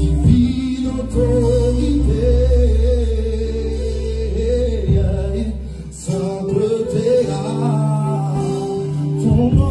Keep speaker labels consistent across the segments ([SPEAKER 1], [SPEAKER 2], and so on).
[SPEAKER 1] divine autorité, sainteté à ton nom.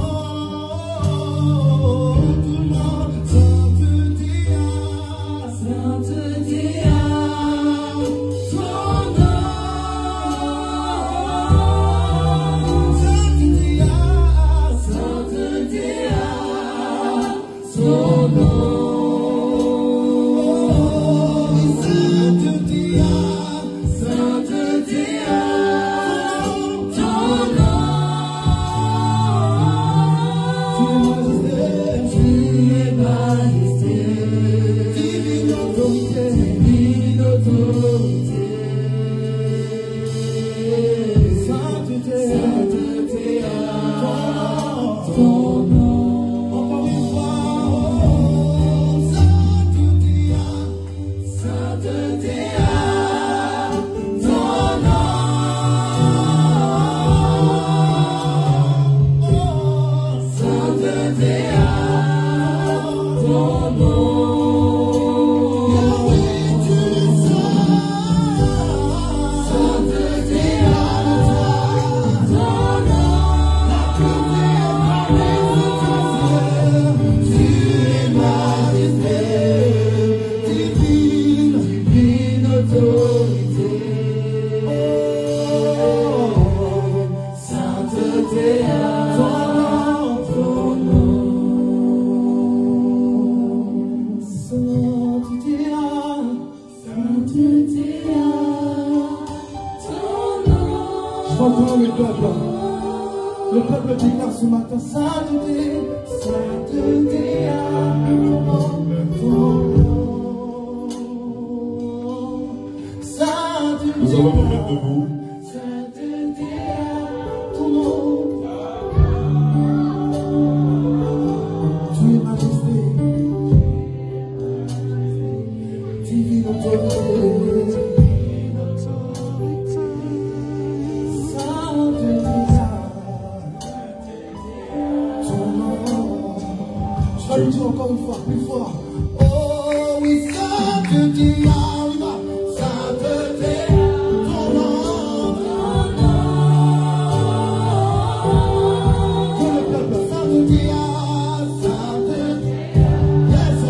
[SPEAKER 1] Le peuple déclare ce matin, sainteté, sainteté à ton nom. Sainteté. Nous allons nous mettre debout. Sainteté à ton nom. Tu es majesté, divine autorité. Je vais le dire encore une fois, plus fort. Oh oui, sainteté, on y va. Sainteté, ton nom. Pour le peuple, sainteté, sainteté. Yes,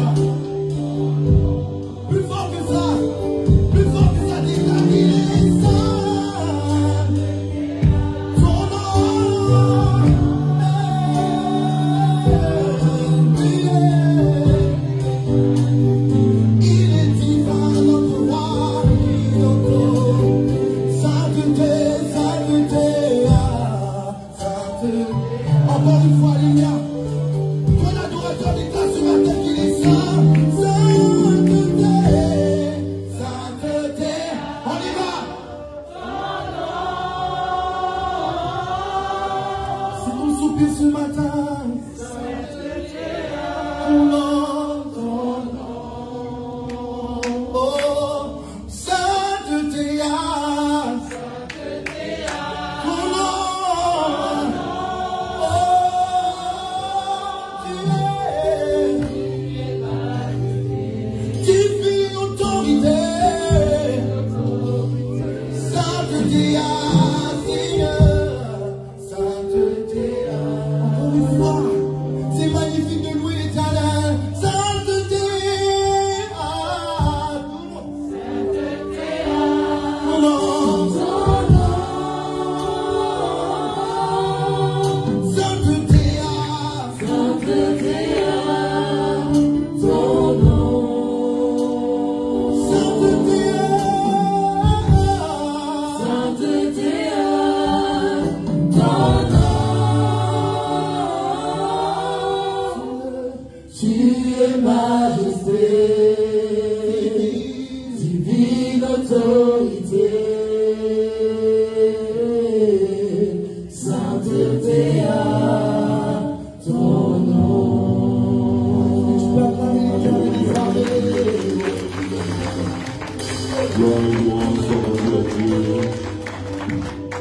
[SPEAKER 1] plus fort que ça, déclare, il est saint. Ton nom. Encore une fois, Alléluia. Ton adorateur déclare ce matin qu'il est saint. Sainteté, sainteté. On y va. C'est ton soupir ce matin. Sainteté, ton nom, ton nom. Oh, sainteté, ton nom. Divine autorité, sainteté à ton nom.
[SPEAKER 2] Gloire et louange soit rendue à Dieu,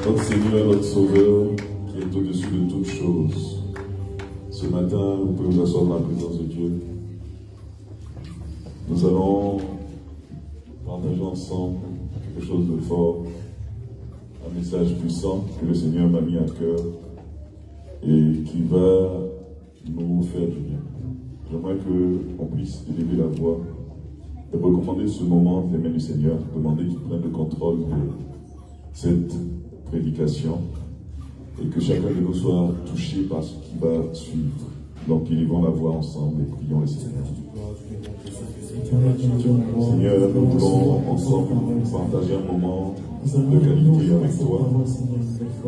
[SPEAKER 2] notre Seigneur, notre Sauveur, qui est au-dessus de toutes choses. Ce matin, vous pouvez vous asseoir dans la présence de Dieu. Dieu. Nous allons partager ensemble quelque chose de fort, un message puissant que le Seigneur m'a mis à cœur et qui va nous faire du bien. J'aimerais qu'on puisse élever la voix et recommander ce moment des mains du Seigneur, demander qu'il prenne le contrôle de cette prédication et que chacun de nous soit touché par ce qui va suivre. Donc, élevons la voix ensemble et prions le Seigneur. Seigneur, nous voulons ensemble partager un moment de qualité avec toi. Nous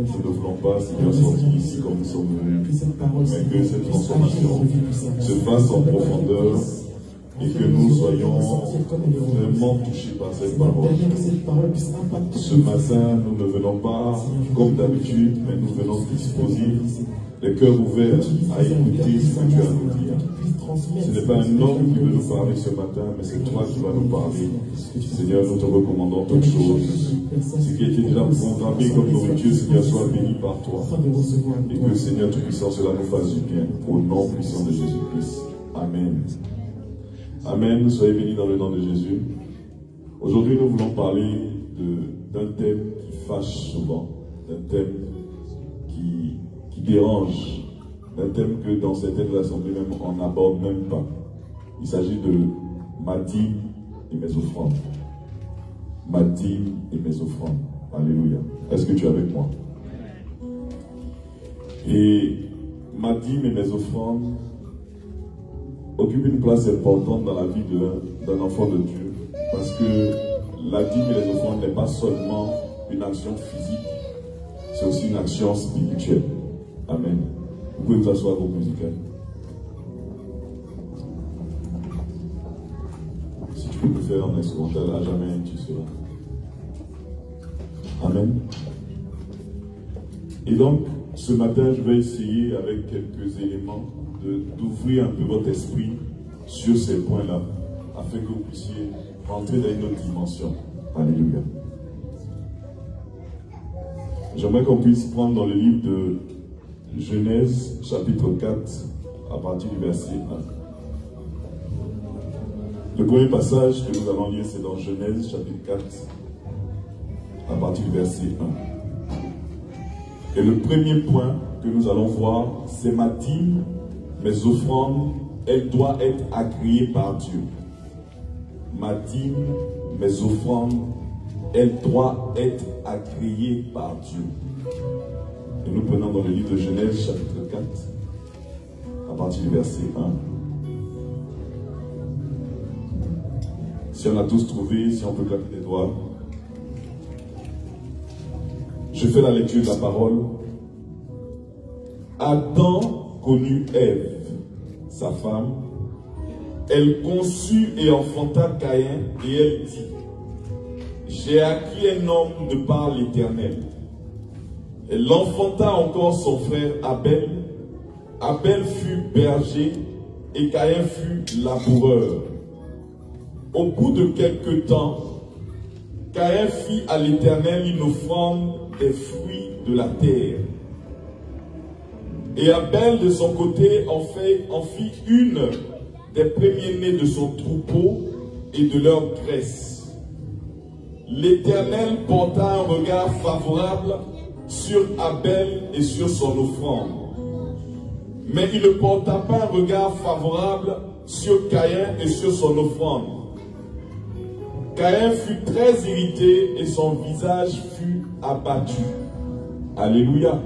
[SPEAKER 2] ne voulons pas, Seigneur, sortir ici comme nous sommes venus, mais que cette transformation se fasse en profondeur et que nous soyons vraiment touchés par cette parole. Ce matin, nous ne venons pas comme d'habitude, mais nous venons disposer les cœurs ouverts à écouter ce que tu as à nous dire. Ce n'est pas un homme qui veut nous parler ce matin, mais c'est toi qui vas nous parler. Seigneur, nous te recommandons toutes choses. Ce qui a été déjà programmé comme nourriture, Seigneur, soit béni par toi. Et que, Seigneur Tout-Puissant, cela nous fasse du bien. Au nom puissant de Jésus-Christ. Amen. Amen. Soyez bénis dans le nom de Jésus. Aujourd'hui, nous voulons parler d'un thème qui fâche souvent, d'un thème qui dérange, d'un thème que dans certaines assemblées même on n'aborde même pas. Il s'agit de ma dîme et mes offrandes. Ma dîme et mes offrandes. Alléluia. Est-ce que tu es avec moi? Et ma dîme et mes offrandes occupent une place importante dans la vie d'un enfant de Dieu. Parce que la dîme et les offrandes n'est pas seulement une action physique, c'est aussi une action spirituelle. Amen. Vous pouvez vous asseoir, groupe musical. Si tu peux me faire un instrumental, à jamais tu seras. Amen. Et donc, ce matin, je vais essayer avec quelques éléments d'ouvrir un peu votre esprit sur ces points-là, afin que vous puissiez rentrer dans une autre dimension. Alléluia. J'aimerais qu'on puisse prendre dans le livre de Genèse, chapitre 4, à partir du verset 1. Le premier passage que nous allons lire, c'est dans Genèse, chapitre 4, à partir du verset 1. Et le premier point que nous allons voir, c'est ma dîme, mes offrandes, elle doit être agréée par Dieu. Ma dîme, mes offrandes, elle doit être agréée par Dieu. Et nous prenons dans le livre de Genèse, chapitre 4, à partir du verset 1. Si on a tous trouvé, si on peut claquer des doigts. Je fais la lecture de la parole. Adam connut Ève, sa femme. Elle conçut et enfanta Caïn, et elle dit: j'ai acquis un homme de par l'Éternel. Elle enfanta encore son frère Abel. Abel fut berger et Caïn fut laboureur. Au bout de quelque temps, Caïn fit à l'Éternel une offrande des fruits de la terre. Et Abel de son côté en fit une des premiers-nés de son troupeau et de leur graisse. L'Éternel porta un regard favorable sur Abel et sur son offrande. Mais il ne porta pas un regard favorable sur Caïn et sur son offrande. Caïn fut très irrité et son visage fut abattu. Alléluia.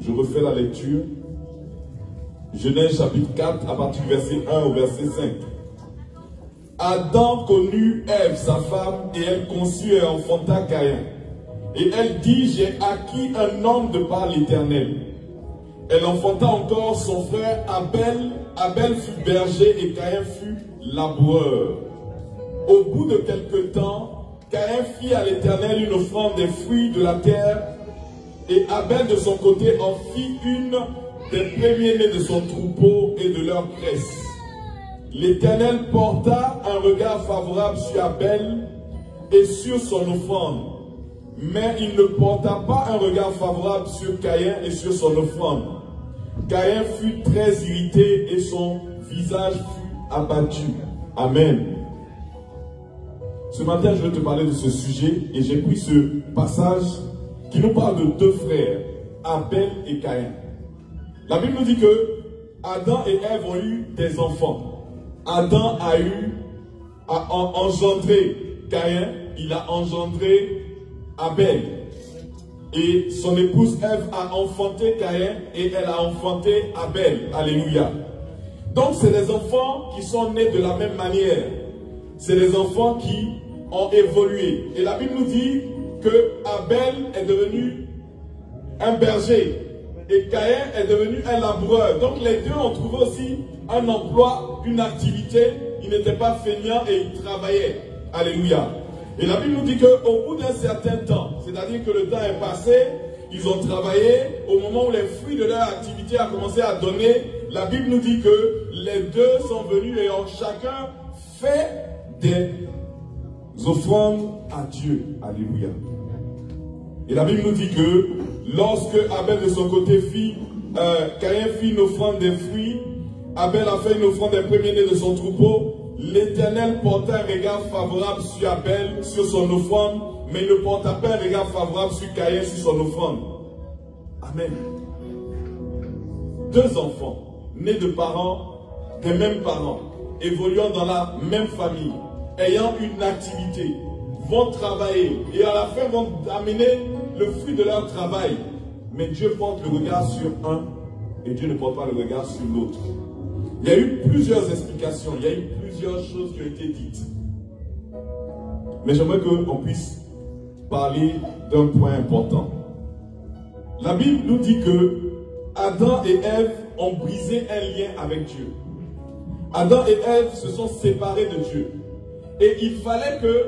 [SPEAKER 2] Je refais la lecture. Genèse chapitre 4 à partir du verset 1 au verset 5. Adam connut Ève, sa femme, et elle conçut et enfanta Caïn. Et elle dit: j'ai acquis un homme de par l'Éternel. Elle enfanta encore son frère Abel. Abel fut berger et Caïn fut laboureur. Au bout de quelque temps, Caïn fit à l'Éternel une offrande des fruits de la terre, et Abel de son côté en fit une des premiers-nés de son troupeau et de leur graisse. L'Éternel porta un regard favorable sur Abel et sur son offrande, mais il ne porta pas un regard favorable sur Caïn et sur son offrande. Caïn fut très irrité et son visage fut abattu. Amen. Ce matin, je vais te parler de ce sujet et j'ai pris ce passage qui nous parle de deux frères, Abel et Caïn. La Bible nous dit que Adam et Ève ont eu des enfants. Adam a engendré Caïn, il a engendré Abel. Et son épouse Ève a enfanté Caïn et elle a enfanté Abel. Alléluia. Donc c'est des enfants qui sont nés de la même manière. C'est des enfants qui ont évolué. Et la Bible nous dit que Abel est devenu un berger et Caïn est devenu un laboureur. Donc les deux ont trouvé aussi un emploi, une activité. Ils n'étaient pas feignants et ils travaillaient. Alléluia. Et la Bible nous dit qu'au bout d'un certain temps, c'est-à-dire que le temps est passé, ils ont travaillé, au moment où les fruits de leur activité ont commencé à donner, la Bible nous dit que les deux sont venus et ont chacun fait des offrandes à Dieu. Alléluia. Et la Bible nous dit que lorsque Abel de son côté Caïn fit une offrande des fruits, Abel a fait une offrande des premiers-nés de son troupeau, l'Éternel porta un regard favorable sur Abel, sur son offrande, mais il ne porta pas un regard favorable sur Caïn, sur son offrande. Amen. Deux enfants, nés de parents, des mêmes parents, évoluant dans la même famille, ayant une activité, vont travailler et à la fin vont amener le fruit de leur travail. Mais Dieu porte le regard sur un et Dieu ne porte pas le regard sur l'autre. Il y a eu plusieurs explications, il y a eu plusieurs choses qui ont été dites. Mais j'aimerais qu'on puisse parler d'un point important. La Bible nous dit que Adam et Ève ont brisé un lien avec Dieu. Adam et Ève se sont séparés de Dieu. Et il fallait que,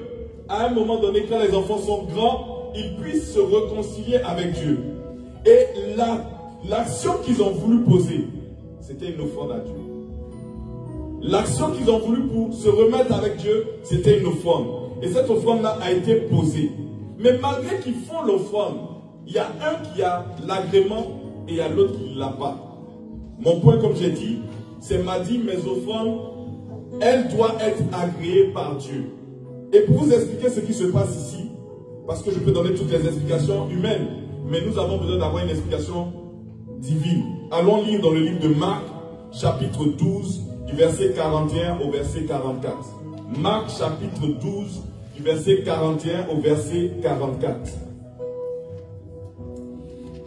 [SPEAKER 2] à un moment donné, quand les enfants sont grands, ils puissent se réconcilier avec Dieu. Et l'action qu'ils ont voulu poser, c'était une offrande à Dieu. L'action qu'ils ont voulu pour se remettre avec Dieu, c'était une offrande. Et cette offrande-là a été posée. Mais malgré qu'ils font l'offrande, il y a un qui a l'agrément et il y a l'autre qui ne l'a pas. Mon point, comme j'ai dit, c'est m'a dit, mes offrandes, elles doivent être agréées par Dieu. Et pour vous expliquer ce qui se passe ici, parce que je peux donner toutes les explications humaines, mais nous avons besoin d'avoir une explication divine. Allons lire dans le livre de Marc, chapitre 12, du verset 41 au verset 44. Marc, chapitre 12, du verset 41 au verset 44.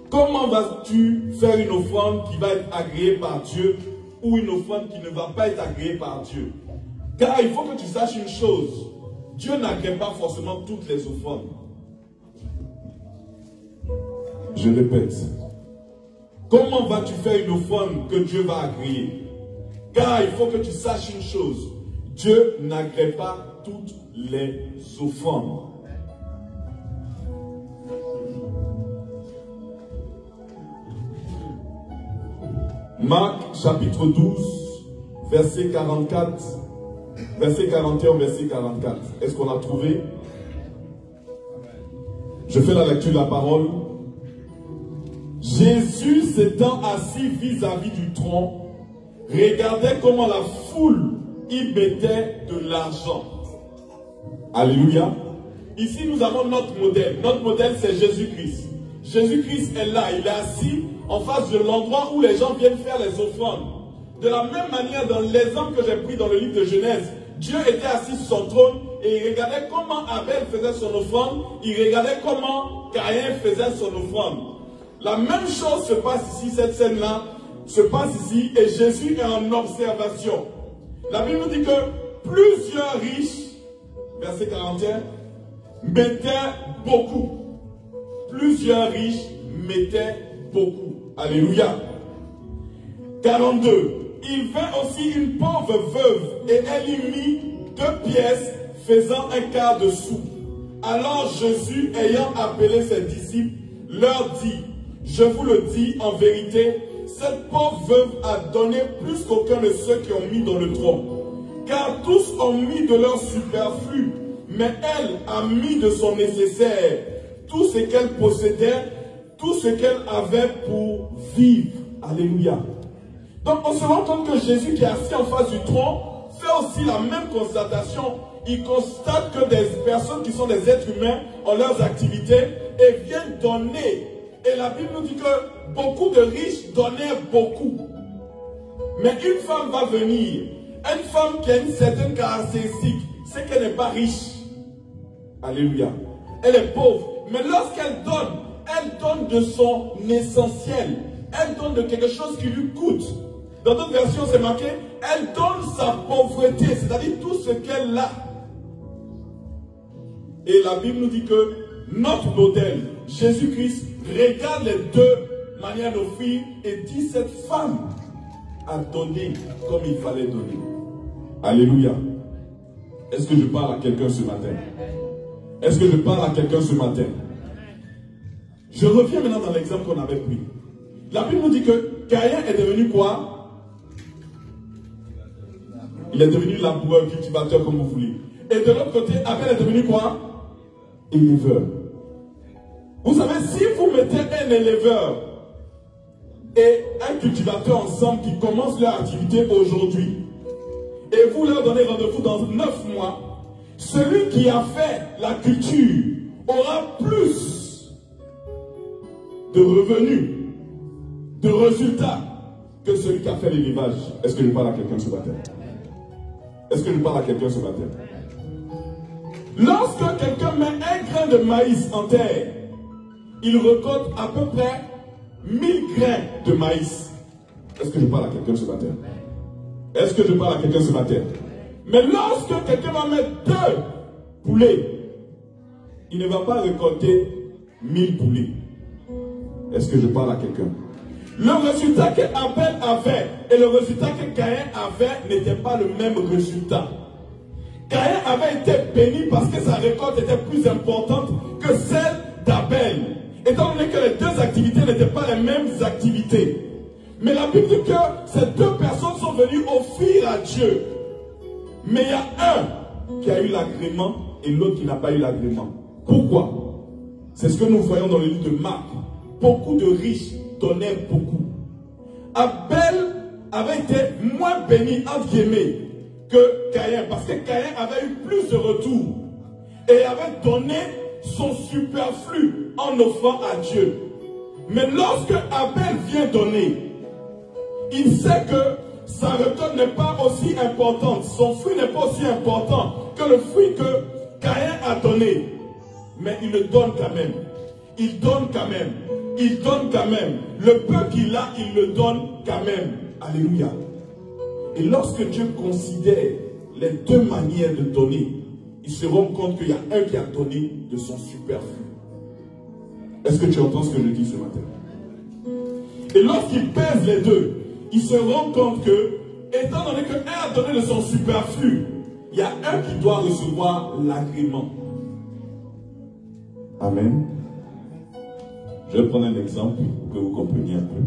[SPEAKER 2] Comment vas-tu faire une offrande qui va être agréée par Dieu ou une offrande qui ne va pas être agréée par Dieu? Car il faut que tu saches une chose. Dieu n'agrée pas forcément toutes les offrandes. Je répète. Comment vas-tu faire une offrande que Dieu va agréer? Car il faut que tu saches une chose. Dieu n'agrée pas toutes les offrandes. Marc chapitre 12, verset 44, verset 41, verset 44. Est-ce qu'on a trouvé? Je fais la lecture de la parole. Jésus s'étant assis vis-à-vis du tronc, regardait comment la foule y mettait de l'argent. Alléluia. Ici, nous avons notre modèle. Notre modèle, c'est Jésus-Christ. Jésus-Christ est là, il est assis en face de l'endroit où les gens viennent faire les offrandes. De la même manière, dans l'exemple que j'ai pris dans le livre de Genèse, Dieu était assis sur son trône et il regardait comment Abel faisait son offrande, il regardait comment Caïn faisait son offrande. La même chose se passe ici, cette scène-là se passe ici et Jésus est en observation. La Bible nous dit que plusieurs riches, verset 41, mettaient beaucoup. Plusieurs riches mettaient beaucoup. Alléluia. 42. Il vint aussi une pauvre veuve et elle y mit 2 pièces faisant un quart de sou. Alors Jésus, ayant appelé ses disciples, leur dit, je vous le dis en vérité, cette pauvre veuve a donné plus qu'aucun de ceux qui ont mis dans le tronc. Car tous ont mis de leur superflu, mais elle a mis de son nécessaire, tout ce qu'elle possédait, tout ce qu'elle avait pour vivre. Alléluia.
[SPEAKER 3] Donc on se rend compte que Jésus qui est assis en face du trône fait aussi la même constatation. Il constate que des personnes qui sont des êtres humains ont leurs activités et viennent donner. Et la Bible nous dit que beaucoup de riches donnaient beaucoup. Mais une femme va venir, une femme qui a une certaine caractéristique, c'est qu'elle n'est pas riche. Alléluia. Elle est pauvre. Mais lorsqu'elle donne de son essentiel. Elle donne de quelque chose qui lui coûte. Dans d'autres versions, c'est marqué, elle donne sa pauvreté, c'est-à-dire tout ce qu'elle a. Et la Bible nous dit que notre modèle, Jésus-Christ, regarde les deux manières d'offrir et dit cette femme a donné comme il fallait donner. Alléluia. Est-ce que je parle à quelqu'un ce matin? Est-ce que je parle à quelqu'un ce matin? Je reviens maintenant dans l'exemple qu'on avait pris. La Bible nous dit que Caïn est devenu quoi? Il est devenu laboureur, cultivateur, comme vous voulez. Et de l'autre côté, Abel est devenu quoi? Éleveur. Vous savez, si vous mettez un éleveur et un cultivateur ensemble qui commencent leur activité aujourd'hui, et vous leur donnez rendez-vous dans 9 mois, celui qui a fait la culture aura plus de revenus, de résultats que celui qui a fait l'élevage. Est-ce que je parle à quelqu'un ce matin? Est-ce que je parle à quelqu'un ce matin? Lorsque quelqu'un met un grain de maïs en terre, il récolte à peu près 1000 grains de maïs. Est-ce que je parle à quelqu'un ce matin? Est-ce que je parle à quelqu'un ce matin? Mais lorsque quelqu'un va mettre 2 poulets, il ne va pas récolter 1000 poulets. Est-ce que je parle à quelqu'un? Le résultat que Abel avait et le résultat que Caïn avait n'était pas le même résultat. Caïn avait été béni parce que sa récolte était plus importante que celle d'Abel. Étant donné que les deux activités n'étaient pas les mêmes activités. Mais la Bible dit que ces deux personnes sont venues offrir à Dieu. Mais il y a un qui a eu l'agrément et l'autre qui n'a pas eu l'agrément. Pourquoi? C'est ce que nous voyons dans le livre de Marc. Beaucoup de riches donnaient beaucoup. Abel avait été moins béni, entre guillemets, que Caïn. Parce que Caïn avait eu plus de retours. Et avait donné son superflu en offrant à Dieu. Mais lorsque Abel vient donner, il sait que sa récolte n'est pas aussi importante. Son fruit n'est pas aussi important que le fruit que Caïn a donné. Mais il le donne quand même. Il donne quand même. Il donne quand même. Le peu qu'il a, il le donne quand même. Alléluia. Et lorsque Dieu considère les deux manières de donner, il se rend compte qu'il y a un qui a donné de son superflu. Est-ce que tu entends ce que je dis ce matin? Et lorsqu'il pèse les deux, il se rend compte que, étant donné qu'un a donné de son superflu, il y a un qui doit recevoir l'agrément. Amen. Je vais prendre un exemple pour que vous compreniez un peu.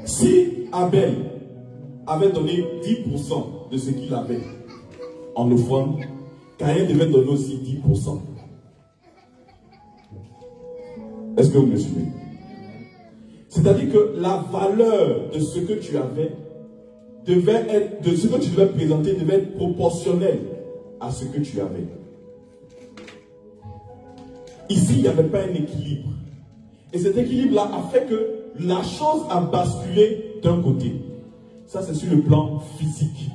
[SPEAKER 3] Si Abel avait donné 10% de ce qu'il avait en offrande, Caïn devait donner aussi 10%. Est-ce que vous me suivez? C'est-à-dire que la valeur de ce que tu avais devait être, de ce que tu devais présenter devait être proportionnelle à ce que tu avais. Ici, il n'y avait pas un équilibre. Et cet équilibre-là a fait que la chose a basculé d'un côté. Ça, c'est sur le plan physique.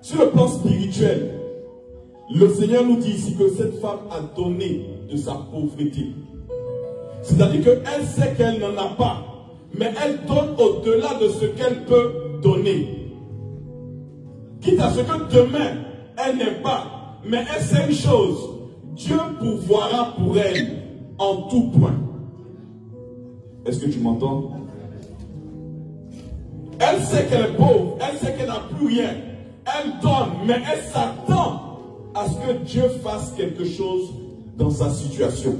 [SPEAKER 3] Sur le plan spirituel, le Seigneur nous dit ici que cette femme a donné de sa pauvreté. C'est-à-dire qu'elle sait qu'elle n'en a pas, mais elle donne au-delà de ce qu'elle peut donner. Quitte à ce que demain, elle n'ait pas, mais elle sait une chose, Dieu pourvoira pour elle en tout point. Est-ce que tu m'entends? Elle sait qu'elle est pauvre, elle sait qu'elle n'a plus rien. Elle donne, mais elle s'attend à ce que Dieu fasse quelque chose dans sa situation.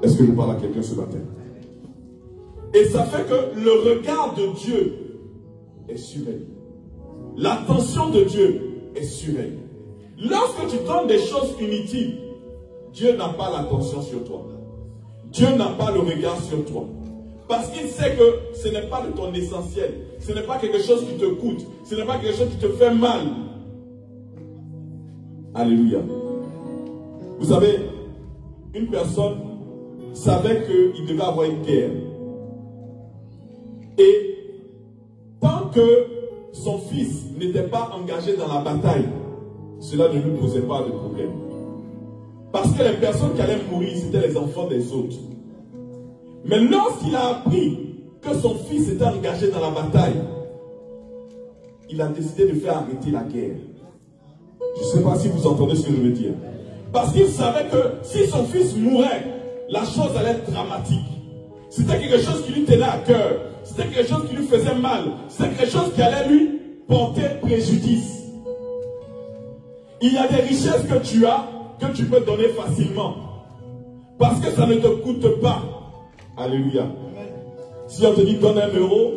[SPEAKER 3] Est-ce que je parle à quelqu'un ce matin? Et ça fait que le regard de Dieu est sur elle. L'attention de Dieu est sur elle. Lorsque tu donnes des choses inutiles, Dieu n'a pas l'attention sur toi. Dieu n'a pas le regard sur toi. Parce qu'il sait que ce n'est pas de ton essentiel. Ce n'est pas quelque chose qui te coûte. Ce n'est pas quelque chose qui te fait mal. Alléluia. Vous savez, une personne savait qu'il devait avoir une guerre. Et tant que son fils n'était pas engagé dans la bataille, cela ne lui posait pas de problème. Parce que les personnes qui allaient mourir, c'était les enfants des autres. Mais lorsqu'il a appris que son fils était engagé dans la bataille, il a décidé de faire arrêter la guerre. Je ne sais pas si vous entendez ce que je veux dire. Parce qu'il savait que si son fils mourait, la chose allait être dramatique. C'était quelque chose qui lui tenait à cœur. C'était quelque chose qui lui faisait mal. C'était quelque chose qui allait lui porter préjudice. Il y a des richesses que tu as, que tu peux donner facilement. Parce que ça ne te coûte pas. Alléluia. Si on te dit donne 1 euro,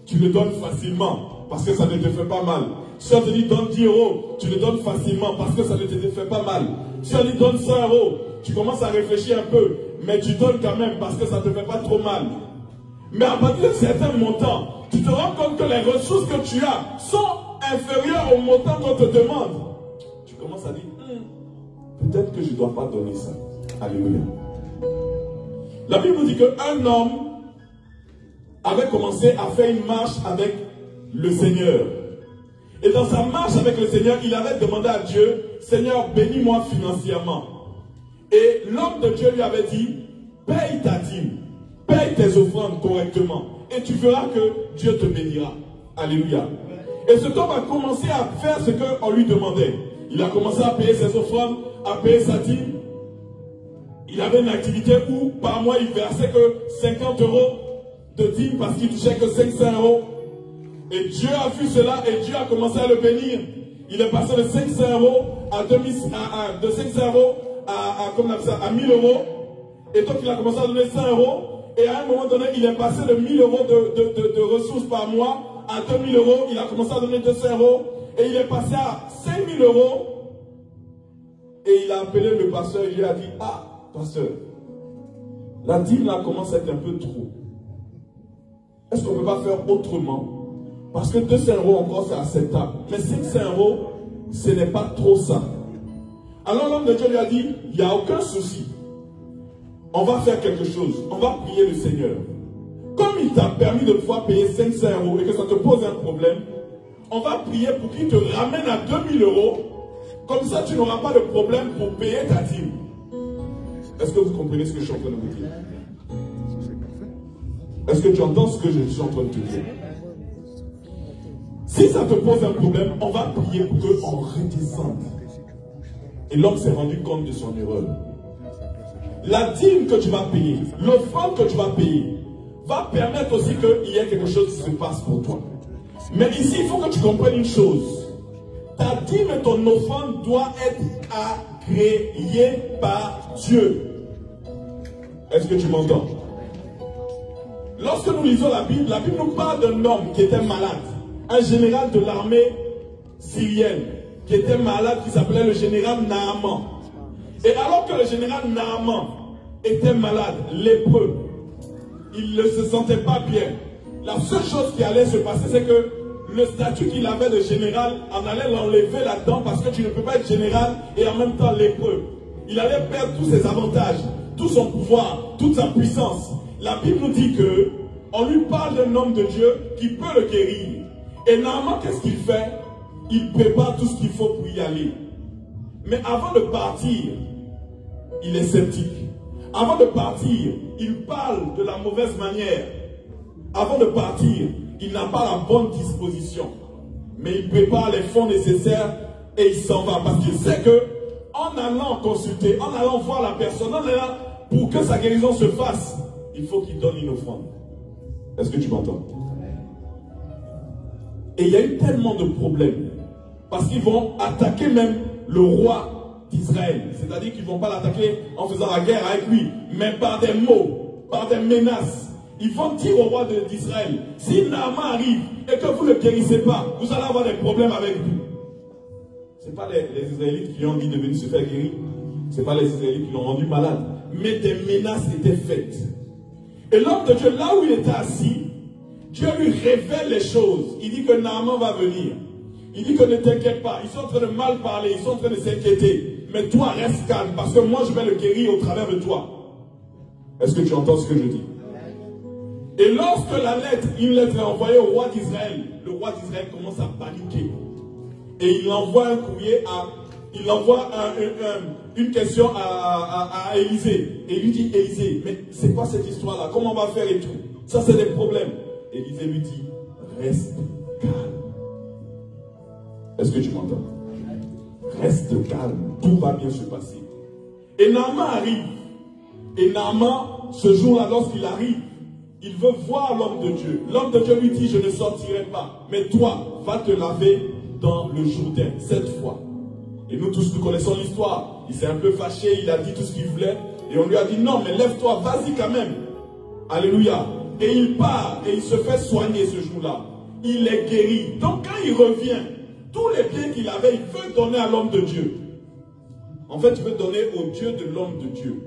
[SPEAKER 3] tu le donnes facilement. Parce que ça ne te fait pas mal. Si on te dit donne 10 euros, tu le donnes facilement. Parce que ça ne te fait pas mal. Si on dit donne 100 euros, tu commences à réfléchir un peu. Mais tu donnes quand même parce que ça ne te fait pas trop mal. Mais à partir de certains montants, tu te rends compte que les ressources que tu as sont inférieures au montant qu'on te demande. Tu commences à dire, peut-être que je ne dois pas donner ça. Alléluia. La Bible dit qu'un homme avait commencé à faire une marche avec le Seigneur. Et dans sa marche avec le Seigneur, il avait demandé à Dieu, Seigneur, bénis-moi financièrement. Et l'homme de Dieu lui avait dit, paye ta dîme, paye tes offrandes correctement, et tu verras que Dieu te bénira. Alléluia. Et cet homme a commencé à faire ce qu'on lui demandait. Il a commencé à payer ses offrandes, à payer sa dîme. Il avait une activité où par mois il versait que 50 euros de dîme parce qu'il touchait que 500 euros. Et Dieu a vu cela et Dieu a commencé à le bénir. Il est passé de 500 euros à 500 euros à 1000 euros. Et donc il a commencé à donner 100 euros. Et à un moment donné, il est passé de 1000 euros de ressources par mois à 2000 euros. Il a commencé à donner 200 euros. Et il est passé à 5000 euros. Et il a appelé le pasteur et lui a dit, ah, pasteur, la dîme là commence à être un peu trop. Est-ce qu'on ne peut pas faire autrement? Parce que 200 euros encore c'est acceptable. Mais 500 euros, ce n'est pas trop ça. Alors l'homme de Dieu lui a dit, il n'y a aucun souci. On va faire quelque chose. On va prier le Seigneur. Comme il t'a permis de pouvoir payer 500 euros et que ça te pose un problème, on va prier pour qu'il te ramène à 2000 euros. Comme ça, tu n'auras pas de problème pour payer ta dîme. Est-ce que vous comprenez ce que je suis en train de vous dire? Est-ce que tu entends ce que je suis en train de te dire? Si ça te pose un problème, on va prier pour qu'on redescende. Et l'homme s'est rendu compte de son erreur. La dîme que tu vas payer, l'offrande que tu vas payer, va permettre aussi qu'il y ait quelque chose qui se passe pour toi. Mais ici, il faut que tu comprennes une chose. Ta dîme et ton offrande doivent être agréées par Dieu. Est-ce que tu m'entends? Lorsque nous lisons la Bible nous parle d'un homme qui était malade. Un général de l'armée syrienne qui était malade, qui s'appelait le général Naaman. Et alors que le général Naaman était malade, lépreux, il ne se sentait pas bien. La seule chose qui allait se passer, c'est que le statut qu'il avait de général, on allait l'enlever là-dedans parce que tu ne peux pas être général et en même temps lépreux. Il allait perdre tous ses avantages, tout son pouvoir, toute sa puissance. La Bible nous dit que on lui parle d'un homme de Dieu qui peut le guérir. Et Naaman, qu'est-ce qu'il fait? Il prépare tout ce qu'il faut pour y aller. Mais avant de partir, il est sceptique. Avant de partir, il parle de la mauvaise manière. Avant de partir, il n'a pas la bonne disposition. Mais il prépare les fonds nécessaires et il s'en va. Parce qu'il sait que, en allant consulter, en allant voir la personne, en allant pour que sa guérison se fasse, il faut qu'il donne une offrande. Est-ce que tu m'entends? Et il y a eu tellement de problèmes. Parce qu'ils vont attaquer même le roi d'Israël. C'est-à-dire qu'ils ne vont pas l'attaquer en faisant la guerre avec lui, mais par des mots, par des menaces. Ils vont dire au roi d'Israël, si Naaman arrive et que vous ne le guérissez pas, vous allez avoir des problèmes avec lui. Ce n'est pas les Israélites qui lui ont dit de venir se faire guérir. Ce n'est pas les Israélites qui l'ont rendu malade. mais des menaces étaient faites. Et l'homme de Dieu, là où il était assis, Dieu lui révèle les choses. Il dit que Naaman va venir. Il dit que ne t'inquiète pas, ils sont en train de mal parler, ils sont en train de s'inquiéter. Mais toi, reste calme, parce que moi, je vais le guérir au travers de toi. Est-ce que tu entends ce que je dis? Et lorsque une lettre est envoyée au roi d'Israël, le roi d'Israël commence à paniquer. Et il envoie un courrier il envoie une question à Élisée. Et il lui dit, Élisée, mais c'est quoi cette histoire-là? Comment on va faire et tout? Ça, c'est des problèmes. Élisée lui dit, reste calme. Est-ce que tu m'entends? Reste calme, tout va bien se passer. Et Naaman arrive. Et Naaman, ce jour-là, lorsqu'il arrive, il veut voir l'homme de Dieu. L'homme de Dieu lui dit, je ne sortirai pas. Mais toi, va te laver dans le Jourdain, 7 fois. Et nous tous, nous connaissons l'histoire. Il s'est un peu fâché, il a dit tout ce qu'il voulait. Et on lui a dit, non, mais lève-toi, vas-y quand même. Alléluia. Et il part, et il se fait soigner ce jour-là. Il est guéri. Donc quand il revient, tous les biens qu'il avait, il veut donner à l'homme de Dieu. En fait, il veut donner au Dieu de l'homme de Dieu.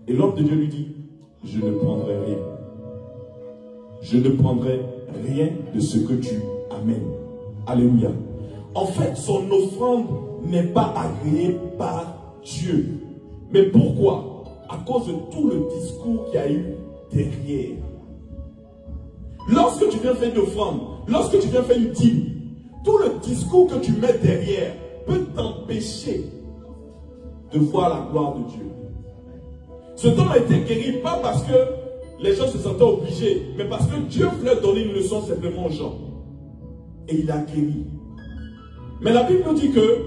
[SPEAKER 3] Et l'homme de Dieu lui dit, je ne prendrai rien. Je ne prendrai rien de ce que tu amènes. Alléluia. En fait, son offrande n'est pas agréée par Dieu. Mais pourquoi? À cause de tout le discours qu'il y a eu derrière. Lorsque tu viens faire une offrande, lorsque tu viens faire une dîme, tout le discours que tu mets derrière peut t'empêcher de voir la gloire de Dieu. Cet homme a été guéri pas parce que les gens se sentaient obligés, mais parce que Dieu voulait donner une leçon simplement aux gens. Et il a guéri. Mais la Bible nous dit que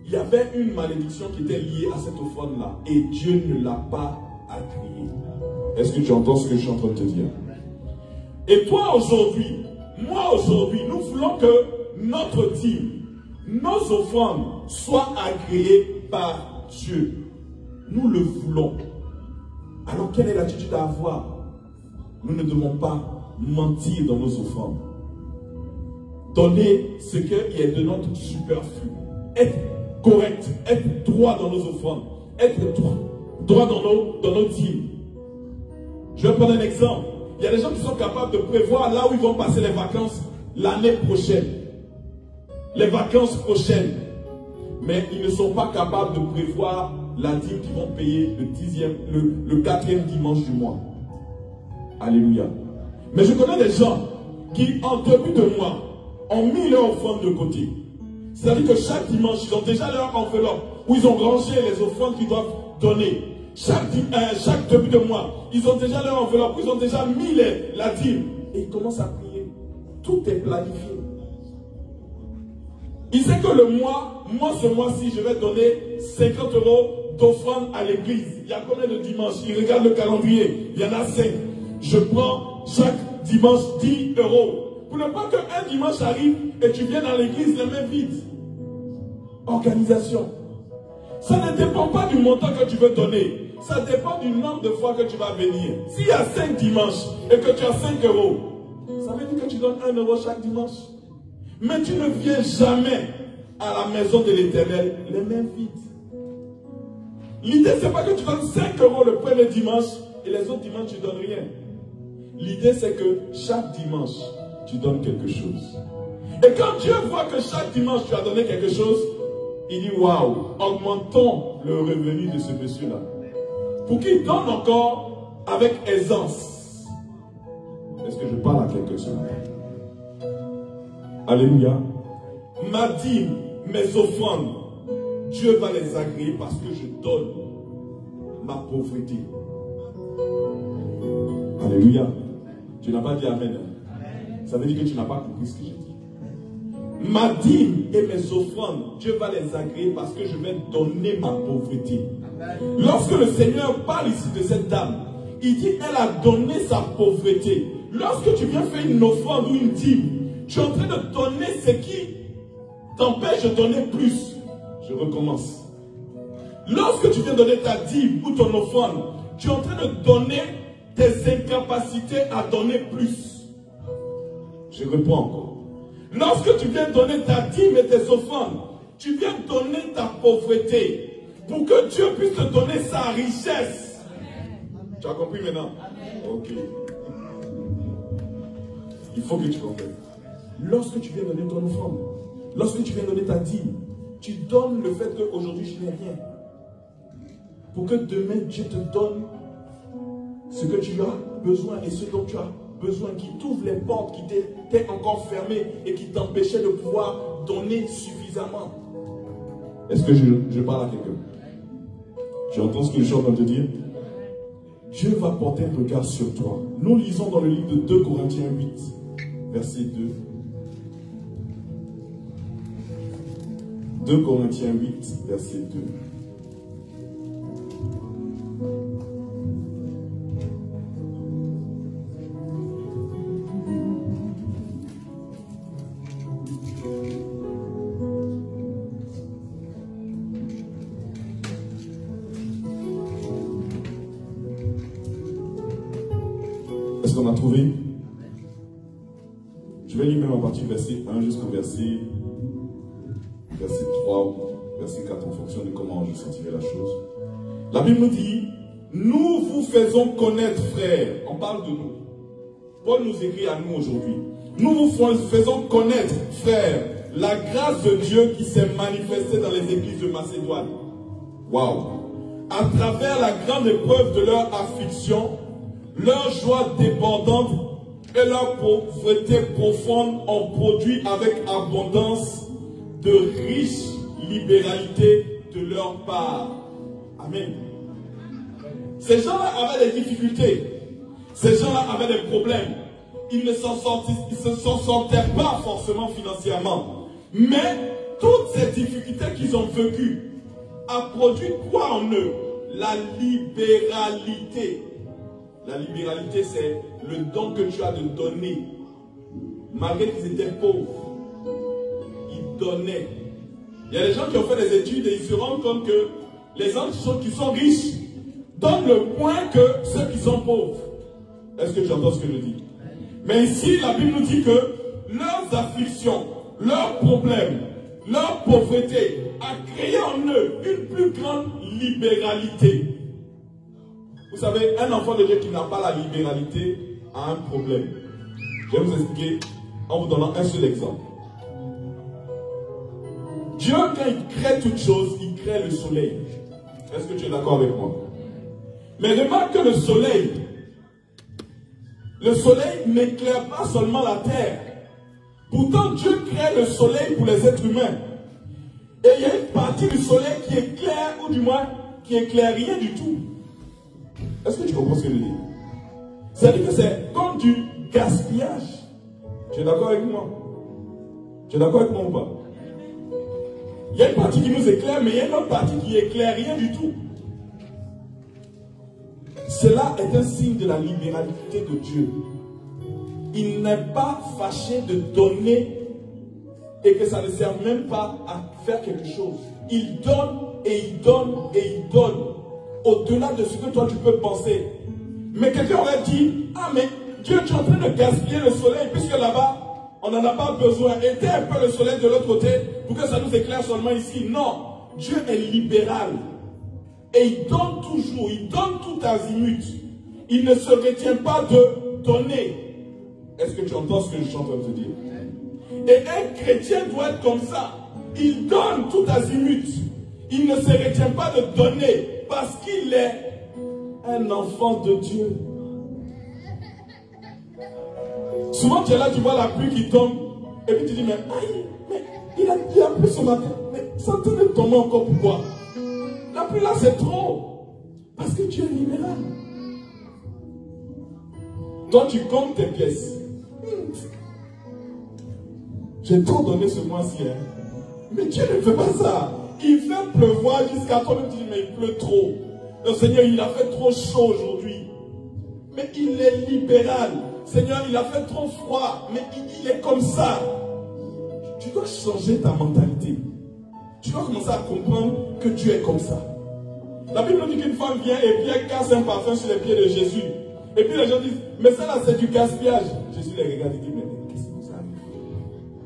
[SPEAKER 3] il y avait une malédiction qui était liée à cette offrande-là. Et Dieu ne l'a pas agréée. Est-ce que tu entends ce que je suis en train de te dire? Et toi aujourd'hui, moi aujourd'hui, nous voulons que notre dîme, nos offrandes soient agréées par Dieu. Nous le voulons. Alors quelle est l'attitude à avoir? Nous ne devons pas mentir dans nos offrandes. Donner ce qui est de notre superflu. Être correct, être droit dans nos offrandes. Être droit dans nos dîmes. Je vais prendre un exemple. Il y a des gens qui sont capables de prévoir là où ils vont passer les vacances l'année prochaine. Les vacances prochaines. Mais ils ne sont pas capables de prévoir la dîme qu'ils vont payer le 4e dimanche du mois. Alléluia. Mais je connais des gens qui, en début de mois, ont mis leur offrande de côté. C'est-à-dire que chaque dimanche, ils ont déjà leur enveloppe où ils ont rangé les offrandes qu'ils doivent donner. Chaque début de mois, ils ont déjà leur enveloppe où ils ont déjà mis la dîme. Et ils commencent à prier. Tout est planifié. Il sait que moi ce mois-ci, je vais donner 50 € d'offrande à l'église. Il y a combien de dimanches? Il regarde le calendrier. Il y en a 5. Je prends chaque dimanche 10 €. Pour ne pas qu'un dimanche arrive et tu viennes dans l'église les mains vides. Organisation. Ça ne dépend pas du montant que tu veux donner. Ça dépend du nombre de fois que tu vas venir. S'il y a 5 dimanches et que tu as 5 €, ça veut dire que tu donnes 1 € chaque dimanche. Mais tu ne viens jamais à la maison de l'Éternel les mains vides. L'idée, ce n'est pas que tu donnes 5 € le premier dimanche et les autres dimanches, tu ne donnes rien. L'idée, c'est que chaque dimanche, tu donnes quelque chose. Et quand Dieu voit que chaque dimanche, tu as donné quelque chose, il dit, waouh, augmentons le revenu de ce monsieur-là. Pour qu'il donne encore avec aisance. Est-ce que je parle à quelqu'un ce matin? Alléluia. Ma dîme, mes offrandes, Dieu va les agréer parce que je donne ma pauvreté. Alléluia. Tu n'as pas dit amen. Ça veut dire que tu n'as pas compris ce que j'ai dit. Ma dîme et mes offrandes, Dieu va les agréer parce que je vais donner ma pauvreté. Lorsque le Seigneur parle ici de cette dame, il dit elle a donné sa pauvreté. Lorsque tu viens faire une offrande ou une dîme, tu es en train de donner ce qui t'empêche de donner plus. Je recommence. Lorsque tu viens donner ta dîme ou ton offrande, tu es en train de donner tes incapacités à donner plus. Je reprends encore. Lorsque tu viens donner ta dîme et tes offrandes, tu viens donner ta pauvreté. pour que Dieu puisse te donner sa richesse. Tu as compris maintenant? Ok. Il faut que tu comprennes. Lorsque tu viens donner ton offrande, lorsque tu viens donner ta dîme, tu donnes le fait qu'aujourd'hui je n'ai rien. Pour que demain Dieu te donne ce que tu as besoin et ce dont tu as besoin, qui t'ouvre les portes qui t'étaient encore fermées et qui t'empêchaient de pouvoir donner suffisamment. Est-ce que je parle à quelqu'un? Tu entends ce que je suis en train de te dire? Dieu va porter un regard sur toi. Nous lisons dans le livre de 2 Corinthiens 8, verset 2. 2 Corinthiens 8, verset 2. Est-ce qu'on a trouvé? Je vais lire même à partir du verset 1 jusqu'au verset 3 ou verset 4 en fonction de comment je sentirai la chose. La Bible nous dit, nous vous faisons connaître, frères. On parle de nous. Paul nous écrit à nous aujourd'hui. Nous vous faisons connaître, frères, la grâce de Dieu qui s'est manifestée dans les églises de Macédoine. Waouh! À travers la grande épreuve de leur affliction, leur joie débordante et leur pauvreté profonde ont produit avec abondance de riches libéralités de leur part. Amen. Ces gens-là avaient des difficultés. Ces gens-là avaient des problèmes. Ils ne s'en sortaient pas forcément financièrement. Mais toutes ces difficultés qu'ils ont vécues a produit quoi en eux? La libéralité. La libéralité, c'est le don que tu as de donner. Malgré qu'ils étaient pauvres, ils donnaient. Il y a des gens qui ont fait des études et ils se rendent compte que les gens qui sont riches donnent le moins que ceux qui sont pauvres. Est-ce que tu entends ce que je dis? Mais ici, la Bible nous dit que leurs afflictions, leurs problèmes, leur pauvreté a créé en eux une plus grande libéralité. Vous savez, un enfant de Dieu qui n'a pas la libéralité a un problème. Je vais vous expliquer en vous donnant un seul exemple. Dieu, quand il crée toute chose, il crée le soleil. Est-ce que tu es d'accord avec moi? Mais remarque que le soleil n'éclaire pas seulement la terre. Pourtant, Dieu crée le soleil pour les êtres humains. Et il y a une partie du soleil qui éclaire, ou du moins, qui éclaire rien du tout. Est-ce que tu comprends ce que je dis? C'est-à-dire que c'est comme du gaspillage. Tu es d'accord avec moi? Tu es d'accord avec moi ou pas? Il y a une partie qui nous éclaire, mais il y a une autre partie qui éclaire rien du tout. Cela est un signe de la libéralité de Dieu. Il n'est pas fâché de donner et que ça ne sert même pas à faire quelque chose. Il donne et il donne et il donne. Au-delà de ce que toi tu peux penser. Mais quelqu'un aurait dit, ah mais Dieu, tu es en train de gaspiller le soleil puisque là-bas, on n'en a pas besoin. Éteins un peu le soleil de l'autre côté pour que ça nous éclaire seulement ici. Non, Dieu est libéral. Et il donne toujours, il donne tout azimut. Il ne se retient pas de donner. Est-ce que tu entends ce que je suis en train de te dire? Et un chrétien doit être comme ça. Il donne tout azimut. Il ne se retient pas de donner parce qu'il est un enfant de Dieu. Souvent tu es là, tu vois la pluie qui tombe et puis tu dis mais aïe, mais il a plu ce matin, mais ça en train de tomber encore, pourquoi? La pluie là c'est trop. Parce que tu es libéral. Toi tu comptes tes pièces. J'ai trop donné ce mois-ci, hein. Mais Dieu ne fait pas ça. Il fait pleuvoir jusqu'à toi, tu dis mais il pleut trop. Le Seigneur, il a fait trop chaud aujourd'hui. Mais il est libéral. Seigneur, il a fait trop froid. Mais il est comme ça. Tu dois changer ta mentalité. Tu dois commencer à comprendre que Dieu est comme ça. La Bible nous dit qu'une femme vient et puis elle casse un parfum sur les pieds de Jésus. Et puis les gens disent, mais ça là c'est du gaspillage. Jésus les regarde et dit, mais qu'est-ce qui vous arrive?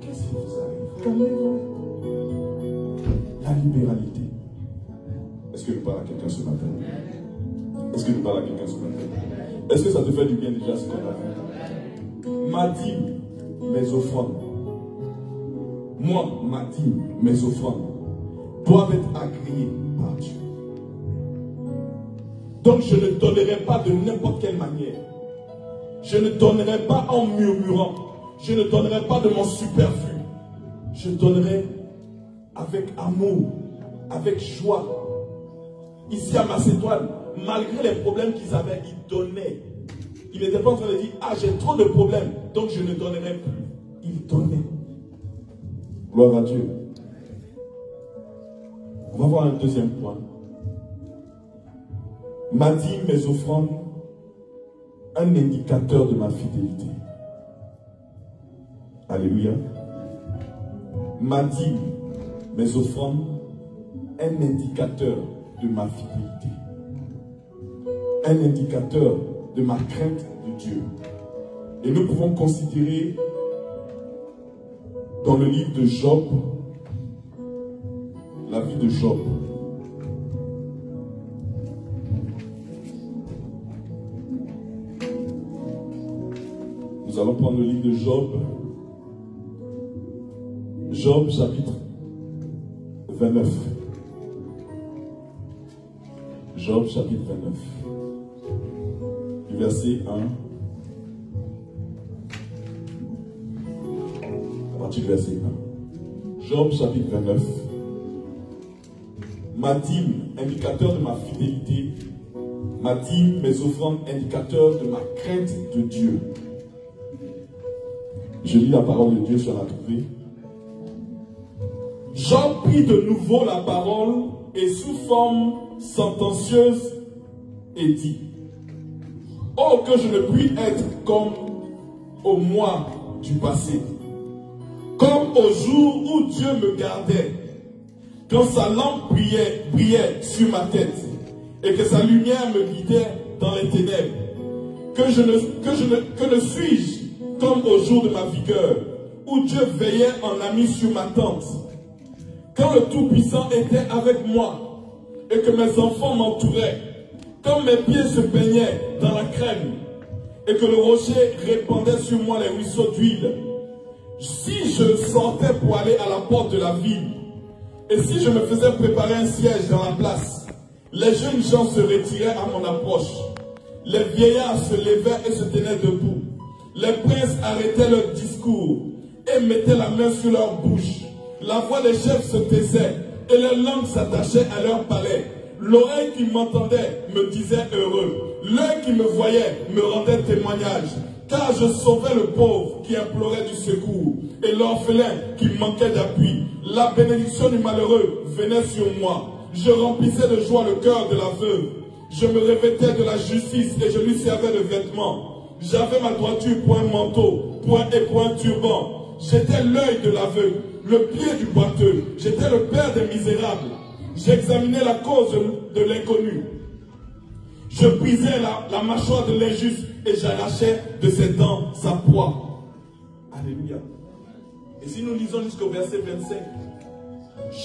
[SPEAKER 3] Qu'est-ce qui vous arrive? Calmez-vous. La libéralité. Est-ce que je parle à quelqu'un ce matin? Est-ce que je parle à quelqu'un ce matin? Est-ce que ça te fait du bien déjà ce qu'on a fait? Ma dîme, mes offrandes. Moi, ma dîme, mes offrandes doivent être agréées par Dieu. Donc je ne donnerai pas de n'importe quelle manière. Je ne donnerai pas en murmurant. Je ne donnerai pas de mon superflu. Je donnerai avec amour, avec joie. Ici à Macédoine, malgré les problèmes qu'ils avaient, ils donnaient. Ils n'étaient pas en train de dire, ah j'ai trop de problèmes, donc je ne donnerai plus. Ils donnaient. Gloire à Dieu. On va voir un deuxième point. Ma dîme, mes offrandes, un indicateur de ma fidélité. Alléluia. Ma dîme, mes offrandes, un indicateur de ma fidélité. Un indicateur de ma crainte de Dieu. Et nous pouvons considérer dans le livre de Job, la vie de Job. Nous allons prendre le livre de Job. Job chapitre 29. Job chapitre 29. Du verset 1. À partir du verset 1. Job chapitre 29. Ma dîme, indicateur de ma fidélité. Ma dîme, mes offrandes, indicateur de ma crainte de Dieu. Je lis la parole de Dieu sur la trouvée. Job prit de nouveau la parole et sous forme sentencieuse et dit: oh, que je ne puis être comme au mois du passé, comme au jour où Dieu me gardait, quand sa lampe brillait sur ma tête et que sa lumière me guidait dans les ténèbres. Que ne suis-je comme au jour de ma vigueur, où Dieu veillait en ami sur ma tente, quand le Tout-Puissant était avec moi et que mes enfants m'entouraient, quand mes pieds se baignaient dans la crème et que le rocher répandait sur moi les ruisseaux d'huile. Si je sortais pour aller à la porte de la ville et si je me faisais préparer un siège dans la place, les jeunes gens se retiraient à mon approche. Les vieillards se levaient et se tenaient debout. Les princes arrêtaient leur discours et mettaient la main sur leur bouche. La voix des chefs se taisait et les langues s'attachaient à leur palais. L'oreille qui m'entendait me disait heureux. L'œil qui me voyait me rendait témoignage. Car je sauvais le pauvre qui implorait du secours et l'orphelin qui manquait d'appui. La bénédiction du malheureux venait sur moi. Je remplissais de joie le cœur de la veuve. Je me revêtais de la justice et je lui servais de vêtements. J'avais ma droiture pour un manteau, pour un turban. J'étais l'œil de l'aveugle, le pied du boiteux. J'étais le père des misérables. J'examinais la cause de l'inconnu. Je brisais la mâchoire de l'injuste et j'arrachais de ses dents sa proie. Alléluia. Et si nous lisons jusqu'au verset 25,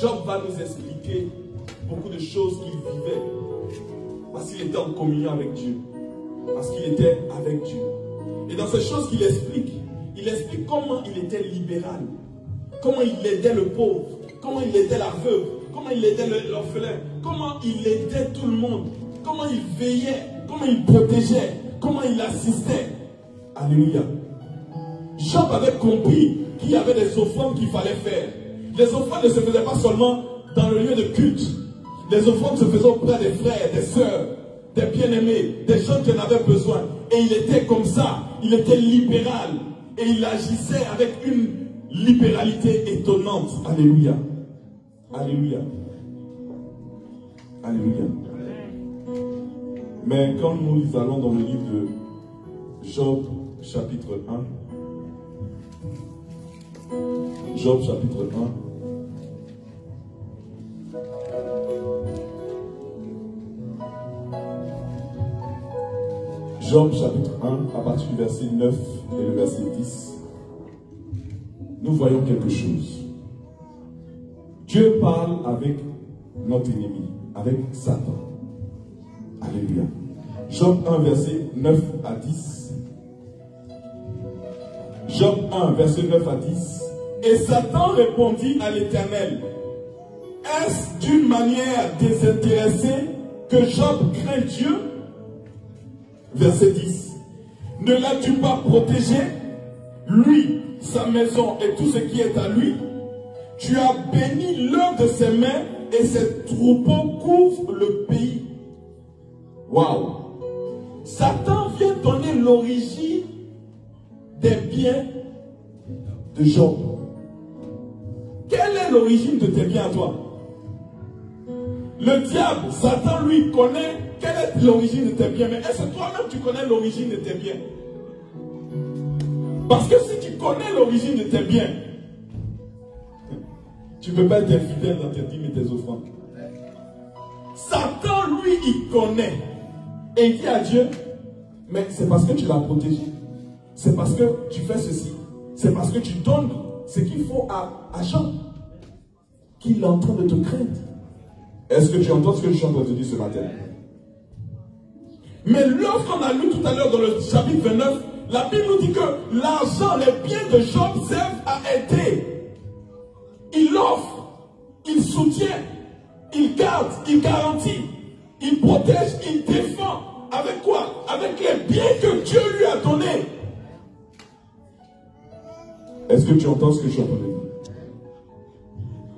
[SPEAKER 3] Job va nous expliquer beaucoup de choses qu'il vivait. Parce qu'il était en communion avec Dieu. Parce qu'il était avec Dieu. Et dans ces choses qu'il explique, il explique comment il était libéral. Comment il aidait le pauvre. Comment il aidait la veuve. Comment il aidait l'orphelin. Comment il aidait tout le monde. Comment il veillait. Comment il protégeait. Comment il assistait. Alléluia. Job avait compris qu'il y avait des offrandes qu'il fallait faire. Les offrandes ne se faisaient pas seulement dans le lieu de culte. Les offrandes se faisaient auprès des frères, des sœurs, des bien-aimés, des gens qui en avaient besoin. Et il était comme ça. Il était libéral. Et il agissait avec une libéralité étonnante. Alléluia. Alléluia. Alléluia. Mais quand nous allons dans le livre de Job, chapitre 1. Job, chapitre 1. Job chapitre 1, à partir du verset 9 et le verset 10, nous voyons quelque chose. Dieu parle avec notre ennemi. avec Satan. Alléluia. Job 1, verset 9 à 10. Job 1, verset 9 à 10. Et Satan répondit à l'Éternel, est-ce d'une manière désintéressée que Job craint Dieu? Verset 10. Ne l'as-tu pas protégé, lui, sa maison et tout ce qui est à lui? Tu as béni l'œuvre de ses mains et ses troupeaux couvrent le pays. Waouh! Satan vient donner l'origine des biens de Job. Quelle est l'origine de tes biens à toi? Le diable, Satan, lui, connaît quelle est l'origine de tes biens. Mais est-ce que toi-même tu connais l'origine de tes biens? Parce que si tu connais l'origine de tes biens, tu ne peux pas être infidèle dans tes dîmes et tes offrandes. Satan, lui, il connaît. Et il dit à Dieu, mais c'est parce que tu l'as protégé. C'est parce que tu fais ceci. C'est parce que tu donnes ce qu'il faut à Jean qu'il est en train de te craindre. Est-ce que tu entends ce que je suis en train de te dire ce matin? Mais lorsqu'on a lu tout à l'heure dans le chapitre 29, la Bible nous dit que l'argent, les biens de Job servent à aider. Il offre, il soutient, il garde, il garantit, il protège, il défend. Avec quoi? Avec les biens que Dieu lui a donnés. Est-ce que tu entends ce que je suis en train de dire?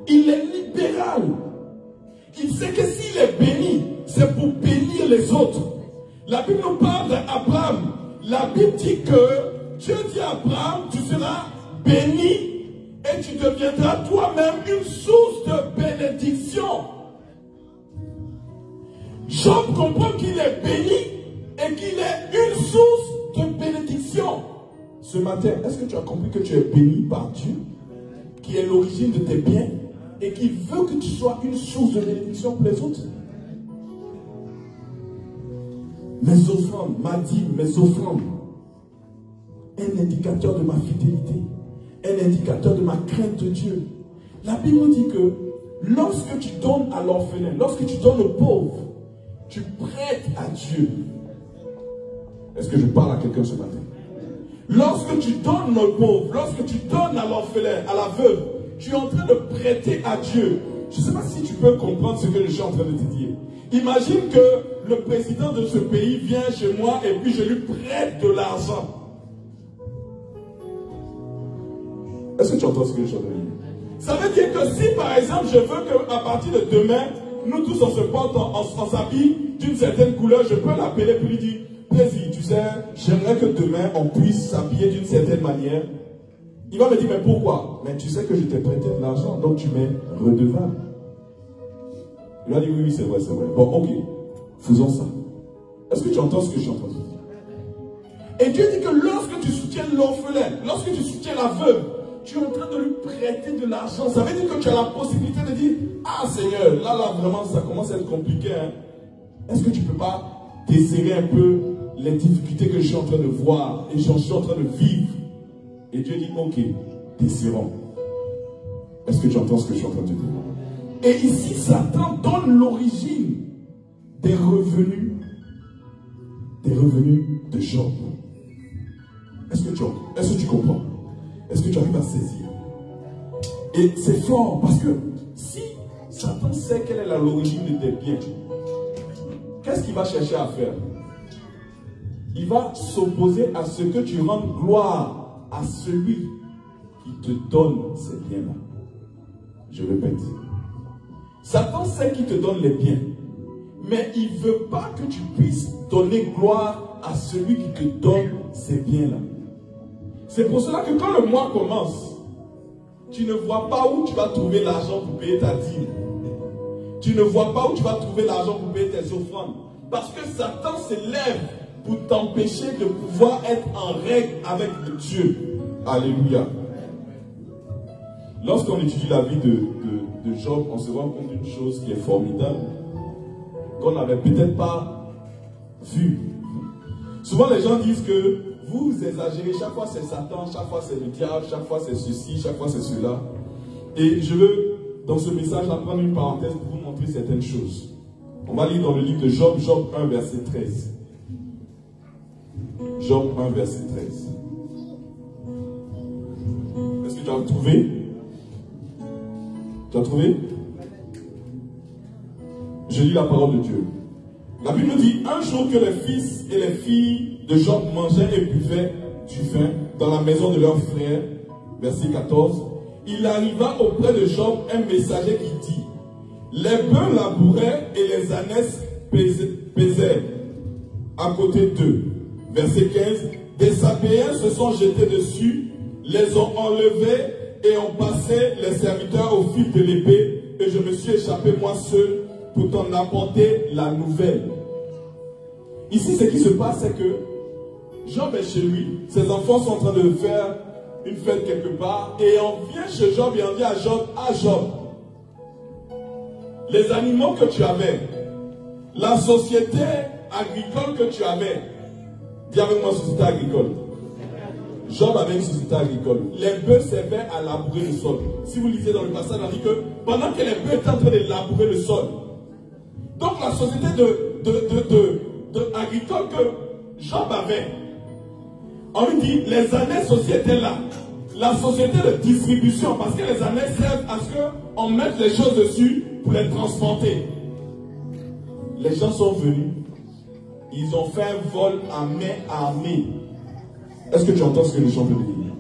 [SPEAKER 3] Il est libéral. Il sait que s'il est béni, c'est pour bénir les autres. La Bible nous parle d'Abraham. La Bible dit que Dieu dit à Abraham, tu seras béni et tu deviendras toi-même une source de bénédiction. Job comprend qu'il est béni et qu'il est une source de bénédiction. Ce matin, est-ce que tu as compris que tu es béni par Dieu, qui est l'origine de tes biens et qui veut que tu sois une source de bénédiction pour les autres? Mes offrandes, ma dîme, mes offrandes, un indicateur de ma fidélité, un indicateur de ma crainte de Dieu. La Bible dit que lorsque tu donnes à l'orphelin, lorsque tu donnes au pauvre, tu prêtes à Dieu. Est-ce que je parle à quelqu'un ce matin? Lorsque tu donnes au pauvre, lorsque tu donnes à l'orphelin, à la veuve, tu es en train de prêter à Dieu. Je ne sais pas si tu peux comprendre ce que je suis en train de te dire. Imagine que le président de ce pays vient chez moi et puis je lui prête de l'argent. Est-ce que tu entends ce que je suis en train de dire? Ça veut dire que si par exemple je veux qu'à partir de demain, nous tous on se porte, on s'habille d'une certaine couleur, je peux l'appeler puis lui dire, président, tu sais, j'aimerais que demain on puisse s'habiller d'une certaine manière. Il va me dire, mais pourquoi? Mais tu sais que je t'ai prêté de l'argent, donc tu m'es redevable. Il va dire, oui, c'est vrai, c'est vrai. Bon, ok, faisons ça. Est-ce que tu entends ce que je suis en train de dire? Et Dieu dit que lorsque tu soutiens l'orphelin, lorsque tu soutiens la veuve, tu es en train de lui prêter de l'argent. Ça veut dire que tu as la possibilité de dire, ah Seigneur, là vraiment ça commence à être compliqué. Hein? Est-ce que tu ne peux pas desserrer un peu les difficultés que je suis en train de voir et je suis en train de vivre? Et Dieu dit, ok, desserrons. Est-ce que tu entends ce que je suis en train de dire? Et ici, Satan donne l'origine des revenus de Job. Est-ce que tu comprends? Est-ce que tu arrives à saisir? Et c'est fort parce que si Satan sait quelle est l'origine de tes biens, qu'est-ce qu'il va chercher à faire? Il va s'opposer à ce que tu rendes gloire à celui qui te donne ces biens-là. Je répète. Satan sait qu'il te donne les biens, mais il ne veut pas que tu puisses donner gloire à celui qui te donne ces biens-là. C'est pour cela que quand le mois commence, tu ne vois pas où tu vas trouver l'argent pour payer ta dîme. Tu ne vois pas où tu vas trouver l'argent pour payer tes offrandes. Parce que Satan s'élève pour t'empêcher de pouvoir être en règle avec Dieu. Alléluia. Lorsqu'on étudie la vie de Job, on se rend compte d'une chose qui est formidable, qu'on n'avait peut-être pas vue. Souvent les gens disent que vous exagérez, chaque fois c'est Satan, chaque fois c'est le diable, chaque fois c'est ceci, chaque fois c'est cela. Et je veux dans ce message, je vais prendre une parenthèse pour vous montrer certaines choses. On va lire dans le livre de Job, Job 1, verset 13. Job 1, verset 13. Est-ce que tu as trouvé? Tu as trouvé? Je lis la parole de Dieu. La Bible nous dit, un jour que les fils et les filles de Job mangeaient et buvaient du vin dans la maison de leur frère, verset 14, il arriva auprès de Job un messager qui dit, les bœufs labouraient et les ânesses pesaient à côté d'eux. Verset 15, des Sabéens se sont jetés dessus, les ont enlevés et ont passé les serviteurs au fil de l'épée, et je me suis échappé moi seul pour t'en apporter la nouvelle. Ici, ce qui se passe, c'est que Job est chez lui, ses enfants sont en train de faire une fête quelque part, et on vient chez Job et on dit à Job, les animaux que tu avais, la société agricole que tu avais, dis avec moi société agricole. Job avait une société agricole. Les bœufs servaient à labourer le sol. Si vous lisez dans le passage, on dit que pendant que les bœufs étaient en train de labourer le sol, donc la société agricole que Job avait, on lui dit, les ânesses aussi étaient là. La société de distribution, parce que les ânesses servent à ce qu'on mette les choses dessus pour les transporter. Les gens sont venus, ils ont fait un vol à main armée. Est-ce que tu entends ce que je suis en train de dire?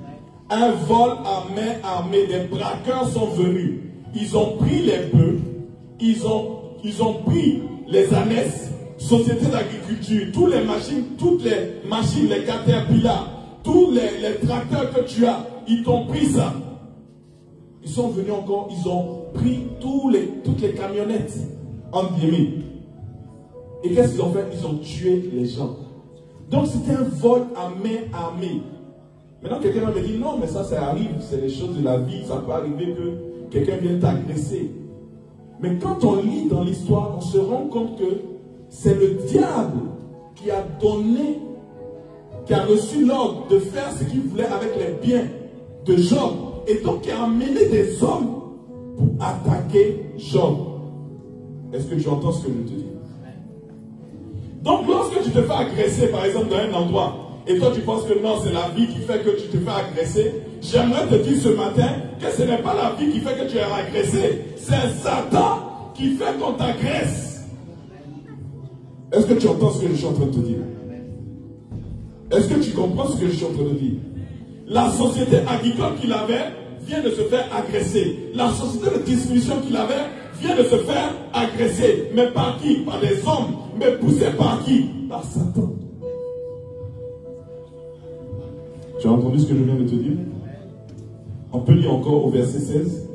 [SPEAKER 3] Un vol à main armée, des braqueurs sont venus. Ils ont pris les bœufs, ils ont pris les ânesses, société d'agriculture, toutes les machines, les caterpillars, tous les tracteurs que tu as, ils t'ont pris ça. Ils sont venus encore, ils ont pris toutes les camionnettes, entre guillemets. Et qu'est-ce qu'ils ont fait? Ils ont tué les gens. Donc c'était un vol à main armée. Maintenant quelqu'un va me dire, non mais ça arrive, c'est les choses de la vie, ça peut arriver que quelqu'un vienne t'agresser. Mais quand on lit dans l'histoire, on se rend compte que c'est le diable qui a donné, qui a reçu l'ordre de faire ce qu'il voulait avec les biens de Job. Et donc qui a amené des hommes pour attaquer Job. Est-ce que tu entends ce que je te dis? Donc lorsque tu te fais agresser par exemple dans un endroit, et toi tu penses que non c'est la vie qui fait que tu te fais agresser, j'aimerais te dire ce matin que ce n'est pas la vie qui fait que tu es agressé, c'est Satan qui fait qu'on t'agresse. Est-ce que tu entends ce que je suis en train de te dire? Est-ce que tu comprends ce que je suis en train de dire? La société agricole qu'il avait vient de se faire agresser. La société de distribution qu'il avait vient de se faire agresser. Mais par qui? Par des hommes. Mais poussé par qui? Par Satan. Tu as entendu ce que je viens de te dire? On peut lire encore au verset 16.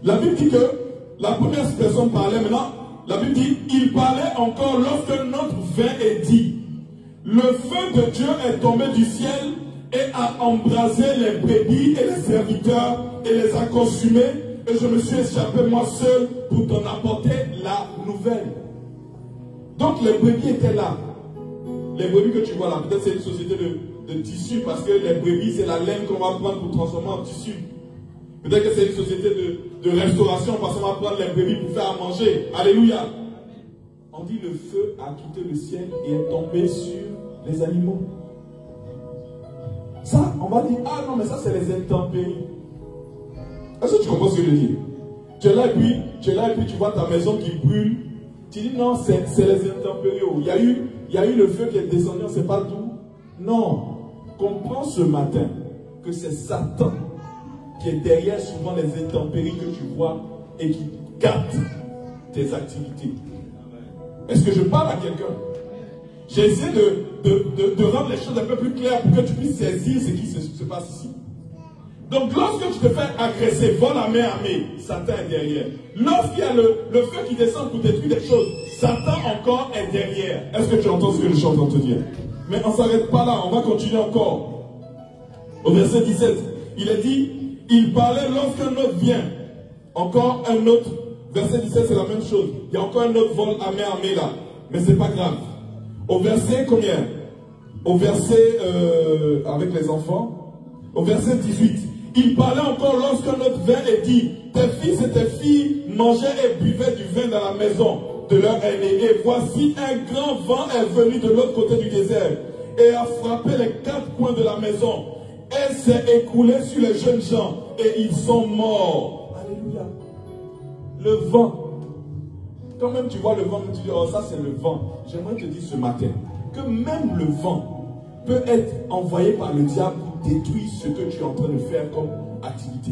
[SPEAKER 3] La Bible dit que la première personne parlait maintenant. La Bible dit, il parlait encore lorsque notre vin est dit. Le feu de Dieu est tombé du ciel et a embrasé les brebis et les serviteurs et les a consumés. Et je me suis échappé moi seul pour t'en apporter la nouvelle. Donc les brebis étaient là. Les brebis que tu vois là, peut-être c'est une société de tissu parce que les brebis c'est la laine qu'on va prendre pour transformer en tissu. Peut-être que c'est une société de restauration parce qu'on va prendre les brebis pour faire à manger. Alléluia. On dit le feu a quitté le ciel et est tombé sur les animaux. Ça, on va dire, ah non mais ça c'est les intempéries. Est-ce que tu comprends ce que je dis? Tu es là et puis tu vois ta maison qui brûle. Tu dis non, c'est les intempéries. Il y a eu le feu qui est descendu, on ne sait pas d'où. Non, comprends ce matin que c'est Satan qui est derrière souvent les intempéries que tu vois et qui gâte tes activités. Est-ce que je parle à quelqu'un? J'ai essayé de rendre les choses un peu plus claires pour que tu puisses saisir ce qui se passe ici. Donc lorsque tu te fais agresser, vol à main armée, Satan est derrière. Lorsqu'il y a le feu qui descend pour détruire des choses, Satan encore est derrière. Est-ce que tu entends ce que je suis en train de te dire? Mais on ne s'arrête pas là, on va continuer encore. Au verset 17, il est dit, il parlait lorsqu'un autre vient. Encore un autre. Verset 17, c'est la même chose. Il y a encore un autre vol à main armée là. Mais ce n'est pas grave. Au verset combien? Au verset avec les enfants. Au verset 18. Il parlait encore lorsqu'un autre vint et dit, tes fils et tes filles mangeaient et buvaient du vin dans la maison de leur aîné. Et voici un grand vent est venu de l'autre côté du désert et a frappé les quatre coins de la maison. Elle s'est écoulée sur les jeunes gens et ils sont morts. Alléluia. Le vent. Quand même tu vois le vent, tu dis, oh ça c'est le vent. J'aimerais te dire ce matin que même le vent peut être envoyé par le diable pour détruire ce que tu es en train de faire comme activité.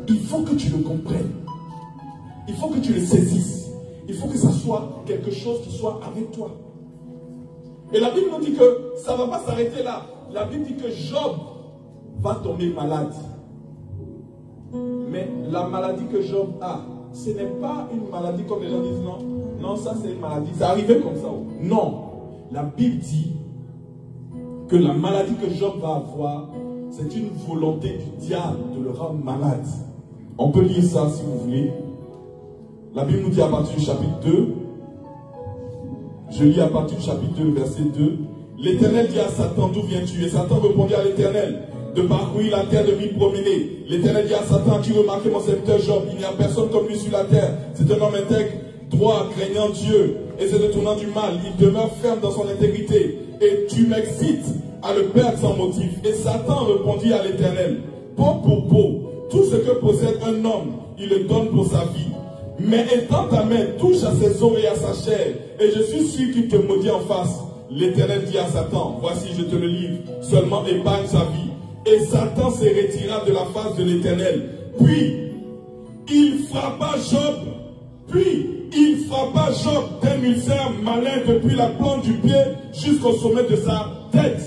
[SPEAKER 3] Il faut que tu le comprennes. Il faut que tu le saisisses. Il faut que ça soit quelque chose qui soit avec toi. Et la Bible nous dit que ça ne va pas s'arrêter là. La Bible dit que Job va tomber malade. Mais la maladie que Job a, ce n'est pas une maladie comme les gens disent non. Non, ça c'est une maladie. C'est arrivé comme ça. Non. La Bible dit que la maladie que Job va avoir, c'est une volonté du diable de le rendre malade. On peut lire ça si vous voulez. La Bible nous dit à partir du chapitre 2, je lis à partir du chapitre 2, verset 2. L'Éternel dit à Satan, d'où viens-tu? Et Satan répondit à l'Éternel, de parcourir la terre, de m'y promener. L'Éternel dit à Satan, tu remarques mon serviteur Job, il n'y a personne comme lui sur la terre. C'est un homme intègre, droit, craignant Dieu, et se détournant du mal. Il demeure ferme dans son intégrité. Et tu m'excites à le perdre sans motif. Et Satan répondit à l'Éternel, peau pour peau, tout ce que possède un homme, il le donne pour sa vie. Mais étends ta main, touche à ses os et à sa chair, et je suis sûr qu'il te maudit en face. L'Éternel dit à Satan, voici je te le livre, seulement épargne sa vie. Et Satan se retira de la face de l'Éternel. Puis, il frappa Job d'un ulcère malin depuis la plante du pied jusqu'au sommet de sa tête.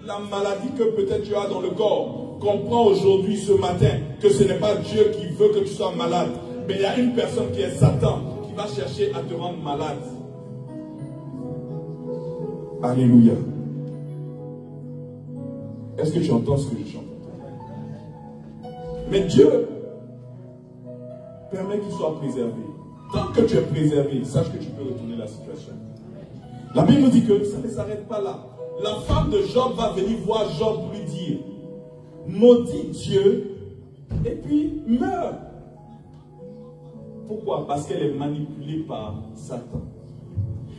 [SPEAKER 3] La maladie que peut-être tu as dans le corps, comprends aujourd'hui, ce matin, que ce n'est pas Dieu qui veut que tu sois malade. Mais il y a une personne qui est Satan, qui va chercher à te rendre malade. Alléluia. Est-ce que tu entends ce que je chante? Mais Dieu permet qu'il soit préservé. Tant que tu es préservé, sache que tu peux retourner la situation. La Bible nous dit que ça ne s'arrête pas là. La femme de Job va venir voir Job pour lui dire, maudit Dieu et puis meurt. Pourquoi? Parce qu'elle est manipulée par Satan.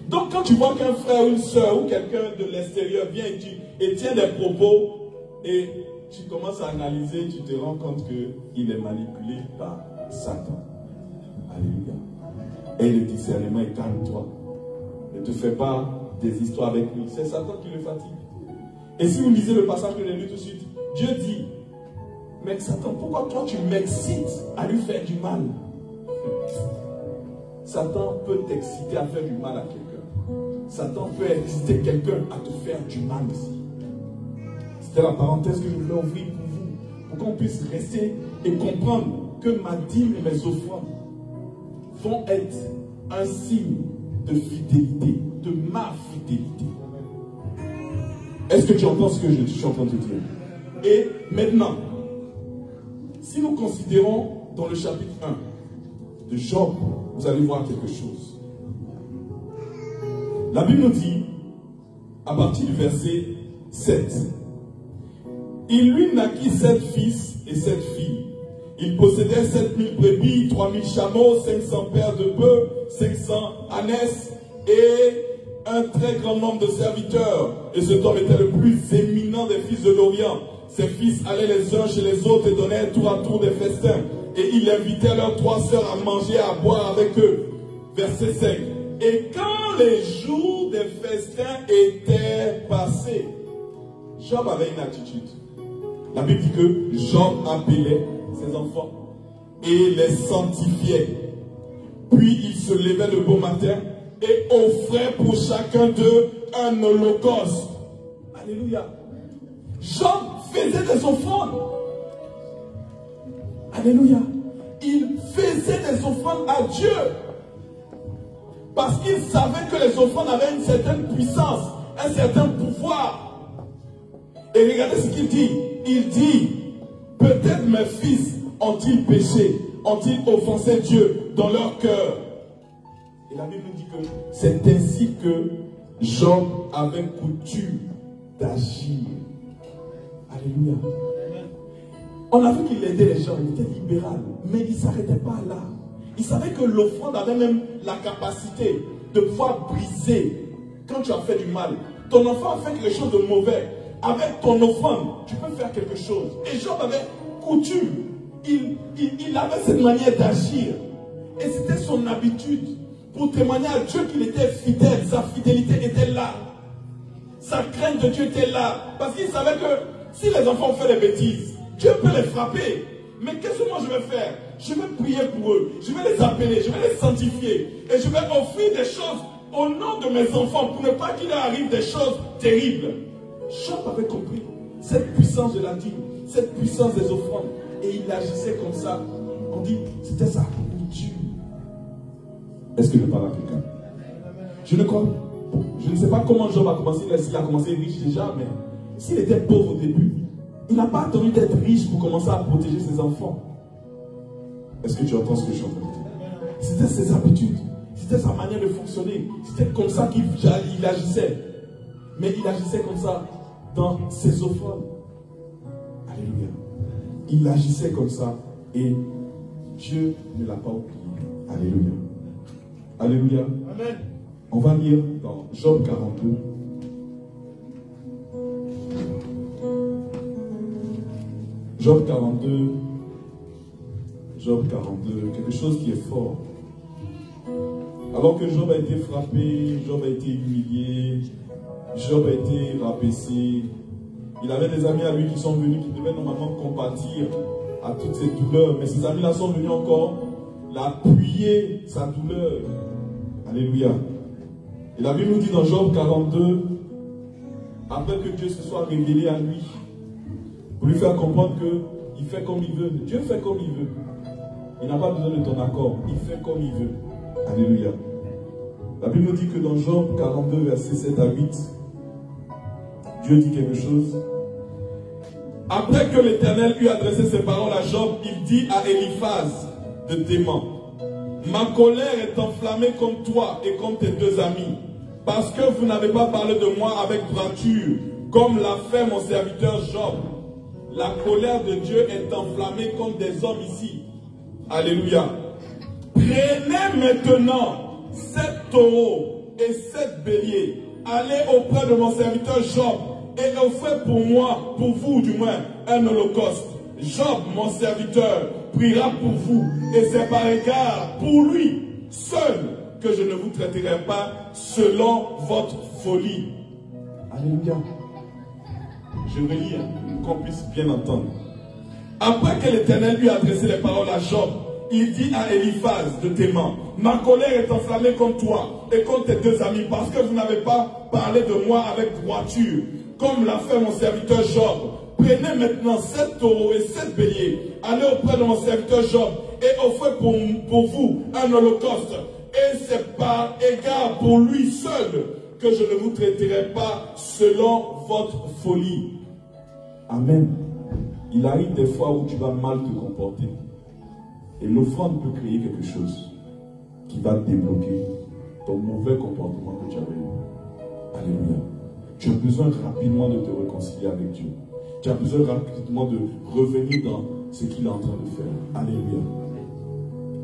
[SPEAKER 3] Donc quand tu vois qu'un frère ou une soeur ou quelqu'un de l'extérieur vient et tient des propos et tu commences à analyser, tu te rends compte qu'il est manipulé par Satan. Alléluia. Et le discernement est calme-toi. Ne te fais pas des histoires avec lui. C'est Satan qui le fatigue. Et si vous lisez le passage que j'ai lu tout de suite, Dieu dit, mais Satan, pourquoi toi tu m'excites à lui faire du mal? Satan peut t'exciter à faire du mal à quelqu'un. Satan peut exciter quelqu'un à te faire du mal aussi. C'était la parenthèse que je voulais ouvrir pour vous, pour qu'on puisse rester et comprendre que ma dîme et mes offrandes vont être un signe de fidélité, de ma fidélité. Est-ce que tu entends ce que je suis en train de te dire? Et maintenant, si nous considérons dans le chapitre 1 de Job, vous allez voir quelque chose. La Bible nous dit, à partir du verset 7, il lui naquit 7 fils et 7 filles. Il possédait 7000 brebis, 3000 chameaux, 500 paires de bœufs, 500 ânesses et un très grand nombre de serviteurs. Et cet homme était le plus éminent des fils de l'Orient. Ses fils allaient les uns chez les autres et donnaient tour à tour des festins. Et il invitait leurs 3 sœurs à manger et à boire avec eux. Verset 5. Et quand les jours des festins étaient passés, Job avait une attitude. La Bible dit que Job appelait ses enfants et les sanctifiait. Puis il se levait le beau matin et offrait pour chacun d'eux un holocauste. Alléluia. Job faisait des offrandes. Alléluia. Il faisait des offrandes à Dieu. Parce qu'il savait que les offrandes avaient une certaine puissance, un certain pouvoir. Et regardez ce qu'il dit. Il dit, peut-être mes fils ont-ils péché, ont-ils offensé Dieu dans leur cœur. Et la Bible nous dit que c'est ainsi que Job avait coutume d'agir. Alléluia. On a vu qu'il aidait les gens, il était libéral, mais il ne s'arrêtait pas là. Il savait que l'offrande avait même la capacité de pouvoir briser quand tu as fait du mal. Ton enfant a fait quelque chose de mauvais. Avec ton offrande, tu peux faire quelque chose. Et Job avait coutume. Il avait cette manière d'agir. Et c'était son habitude pour témoigner à Dieu qu'il était fidèle. Sa fidélité était là. Sa crainte de Dieu était là. Parce qu'il savait que si les enfants ont fait des bêtises, Dieu peut les frapper. Mais qu'est-ce que moi je vais faire? Je vais prier pour eux. Je vais les appeler. Je vais les sanctifier. Et je vais offrir des choses au nom de mes enfants pour ne pas qu'il leur arrive des choses terribles. Job avait compris cette puissance de la dîme, cette puissance des offrandes. Et il agissait comme ça. On dit, c'était sa coutume. Est-ce que je parle à quelqu'un? Je ne sais pas comment Job a commencé. S'il a commencé riche déjà, mais s'il était pauvre au début, il n'a pas attendu d'être riche pour commencer à protéger ses enfants. Est-ce que tu entends ce que je suis en train de dire? C'était ses habitudes. C'était sa manière de fonctionner. C'était comme ça qu'il agissait. Mais il agissait comme ça dans ses offrandes. Alléluia. Il agissait comme ça et Dieu ne l'a pas oublié. Alléluia. Alléluia. Amen. On va lire dans Job 42. Job 42. Job 42. Quelque chose qui est fort. Alors que Job a été frappé, Job a été humilié, Job a été rabaissé. Il avait des amis à lui qui sont venus, qui devaient normalement compatir à toutes ses douleurs. Mais ces amis-là sont venus encore l'appuyer, sa douleur. Alléluia. Et la Bible nous dit dans Job 42, après que Dieu se soit révélé à lui, pour lui faire comprendre qu'il fait comme il veut. Dieu fait comme il veut. Il n'a pas besoin de ton accord. Il fait comme il veut. Alléluia. La Bible nous dit que dans Job 42, versets 7 à 8, Dieu dit quelque chose. Après que l'Éternel eut adressé ses paroles à Job, il dit à Eliphaz de Théman, ma colère est enflammée contre toi et contre tes deux amis, parce que vous n'avez pas parlé de moi avec droiture, comme l'a fait mon serviteur Job. La colère de Dieu est enflammée contre des hommes ici. Alléluia. Prenez maintenant 7 taureaux et 7 béliers. Allez auprès de mon serviteur Job et offrez pour moi, pour vous du moins, un holocauste. Job, mon serviteur, priera pour vous. Et c'est par égard pour lui seul que je ne vous traiterai pas selon votre folie. Alléluia. Je vais lire pour qu'on puisse bien entendre. Après que l'Éternel lui a adressé les paroles à Job, il dit à Eliphaz de Théman, ma colère est enflammée contre toi et contre tes deux amis parce que vous n'avez pas parlé de moi avec droiture, comme l'a fait mon serviteur Job. Prenez maintenant 7 taureaux et 7 béliers, allez auprès de mon serviteur Job et offrez pour vous un holocauste. Et c'est par égard pour lui seul que je ne vous traiterai pas selon votre folie. Amen. Il arrive des fois où tu vas mal te comporter. Et l'offrande peut créer quelque chose qui va débloquer ton mauvais comportement que tu avais eu. Alléluia. Tu as besoin rapidement de te réconcilier avec Dieu. Tu as besoin rapidement de revenir dans ce qu'il est en train de faire. Alléluia.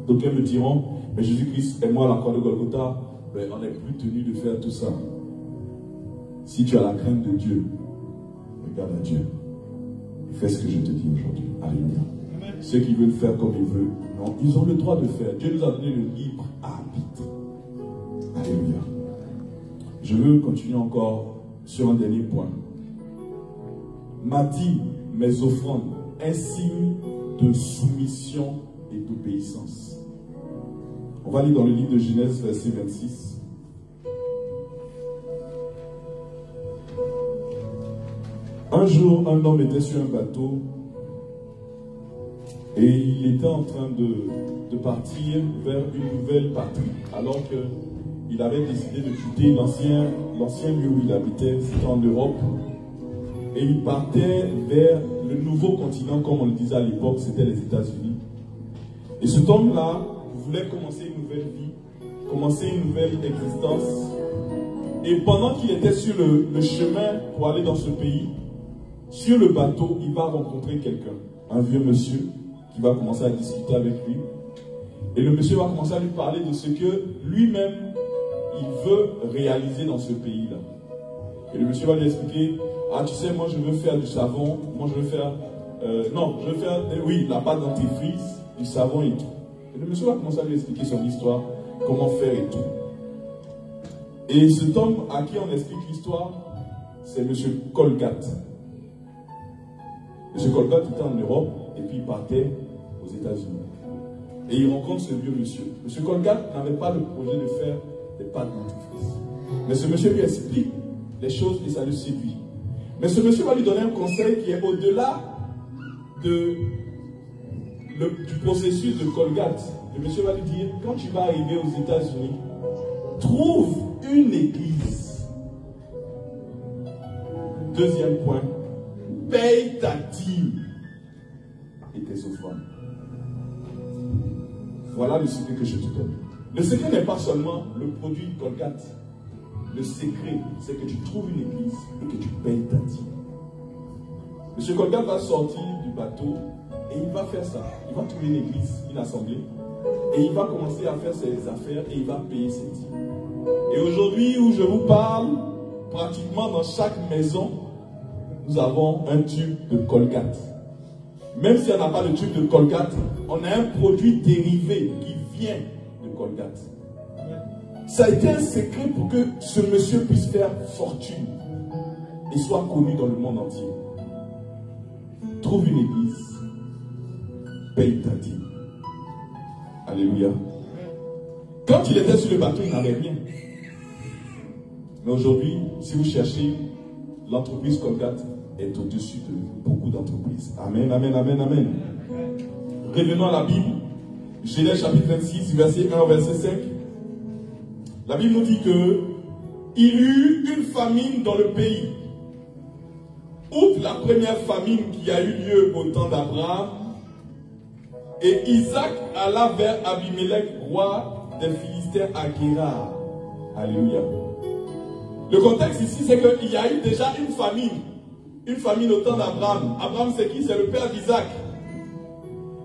[SPEAKER 3] D'aucuns me diront, mais Jésus-Christ est moi à la croix de Golgotha. Mais on n'est plus tenu de faire tout ça. Si tu as la crainte de Dieu, regarde à Dieu. Fais ce que je te dis aujourd'hui. Alléluia. Amen. Ceux qui veulent faire comme ils veulent, non, ils ont le droit de faire. Dieu nous a donné le libre arbitre. Alléluia. Je veux continuer encore sur un dernier point. Ma dîme, mes offrandes, un signe de soumission et d'obéissance. On va lire dans le livre de Genèse, verset 26. Un jour, un homme était sur un bateau et il était en train de partir vers une nouvelle patrie, alors qu'il avait décidé de quitter l'ancien lieu où il habitait, c'était en Europe, et il partait vers le nouveau continent, comme on le disait à l'époque, c'était les États-Unis. Et cet homme-là voulait commencer une nouvelle vie, commencer une nouvelle existence, et pendant qu'il était sur le chemin pour aller dans ce pays, Sur le bateau, il va rencontrer quelqu'un, un vieux monsieur, qui va commencer à discuter avec lui. Et le monsieur va commencer à lui parler de ce que lui-même, il veut réaliser dans ce pays-là. Et le monsieur va lui expliquer, ah tu sais, moi je veux faire du savon, moi je veux faire, oui, la pâte dentifrice, du savon et tout. Et le monsieur va commencer à lui expliquer son histoire, comment faire et tout. Et cet homme à qui on explique l'histoire, c'est monsieur Colgat. Monsieur Colgat était en Europe et puis il partait aux États-Unis. Et il rencontre ce vieux monsieur. Monsieur Colgat n'avait pas le projet de faire des pâtes dentifrice. Mais ce monsieur lui explique les choses et ça le séduit. Mais ce monsieur va lui donner un conseil qui est au-delà du processus de Colgat. Le monsieur va lui dire, quand tu vas arriver aux États-Unis, trouve une église. Deuxième point, paye ta dîme et tes offrandes. Voilà le secret que je te donne. Le secret n'est pas seulement le produit Colgat. Le secret, c'est que tu trouves une église et que tu payes ta dîme. Monsieur Colgat va sortir du bateau et il va faire ça. Il va trouver une église, une assemblée, et il va commencer à faire ses affaires et il va payer ses dîmes. Et aujourd'hui où je vous parle, pratiquement dans chaque maison, nous avons un tube de Colgat. Même si on n'a pas le tube de Colgat, on a un produit dérivé qui vient de Colgat. Ça a été un secret pour que ce monsieur puisse faire fortune et soit connu dans le monde entier. Trouve une église, paye ta dîme. Alléluia. Quand il était sur le bateau, il n'avait rien. Mais aujourd'hui, si vous cherchez, l'entreprise Colgat est au-dessus de beaucoup d'entreprises. Amen, amen, amen, amen. Revenons à la Bible. Genèse chapitre 26, verset 1 au verset 5. La Bible nous dit que il y eut une famine dans le pays. Outre la première famine qui a eu lieu au temps d'Abraham, et Isaac alla vers Abimelech, roi des Philistins à Guérar. Alléluia. Le contexte ici, c'est qu'il y a eu déjà une famine au temps d'Abraham. Abraham, c'est qui? C'est le père d'Isaac.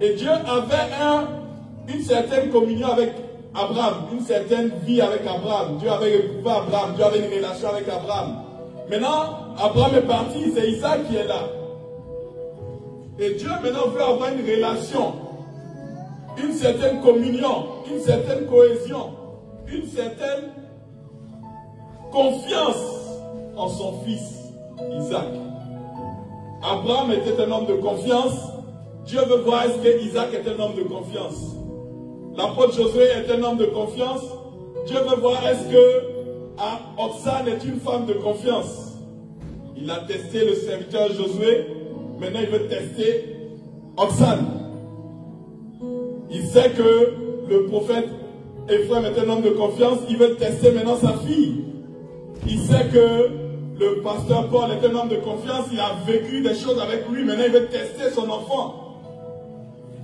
[SPEAKER 3] Et Dieu avait une certaine communion avec Abraham, une certaine vie avec Abraham. Dieu avait éprouvé Abraham, Dieu avait une relation avec Abraham. Maintenant, Abraham est parti, c'est Isaac qui est là. Et Dieu maintenant veut avoir une relation, une certaine communion, une certaine cohésion, une certaine confiance en son fils Isaac. Abraham était un homme de confiance. Dieu veut voir est-ce que Isaac est un homme de confiance. L'apôtre Josué est un homme de confiance. Dieu veut voir est-ce que Oxane est une femme de confiance. Il a testé le serviteur Josué. Maintenant il veut tester Oxane. Il sait que le prophète Ephraim est un homme de confiance. Il veut tester maintenant sa fille. Il sait que le pasteur Paul est un homme de confiance. Il a vécu des choses avec lui. Maintenant il veut tester son enfant.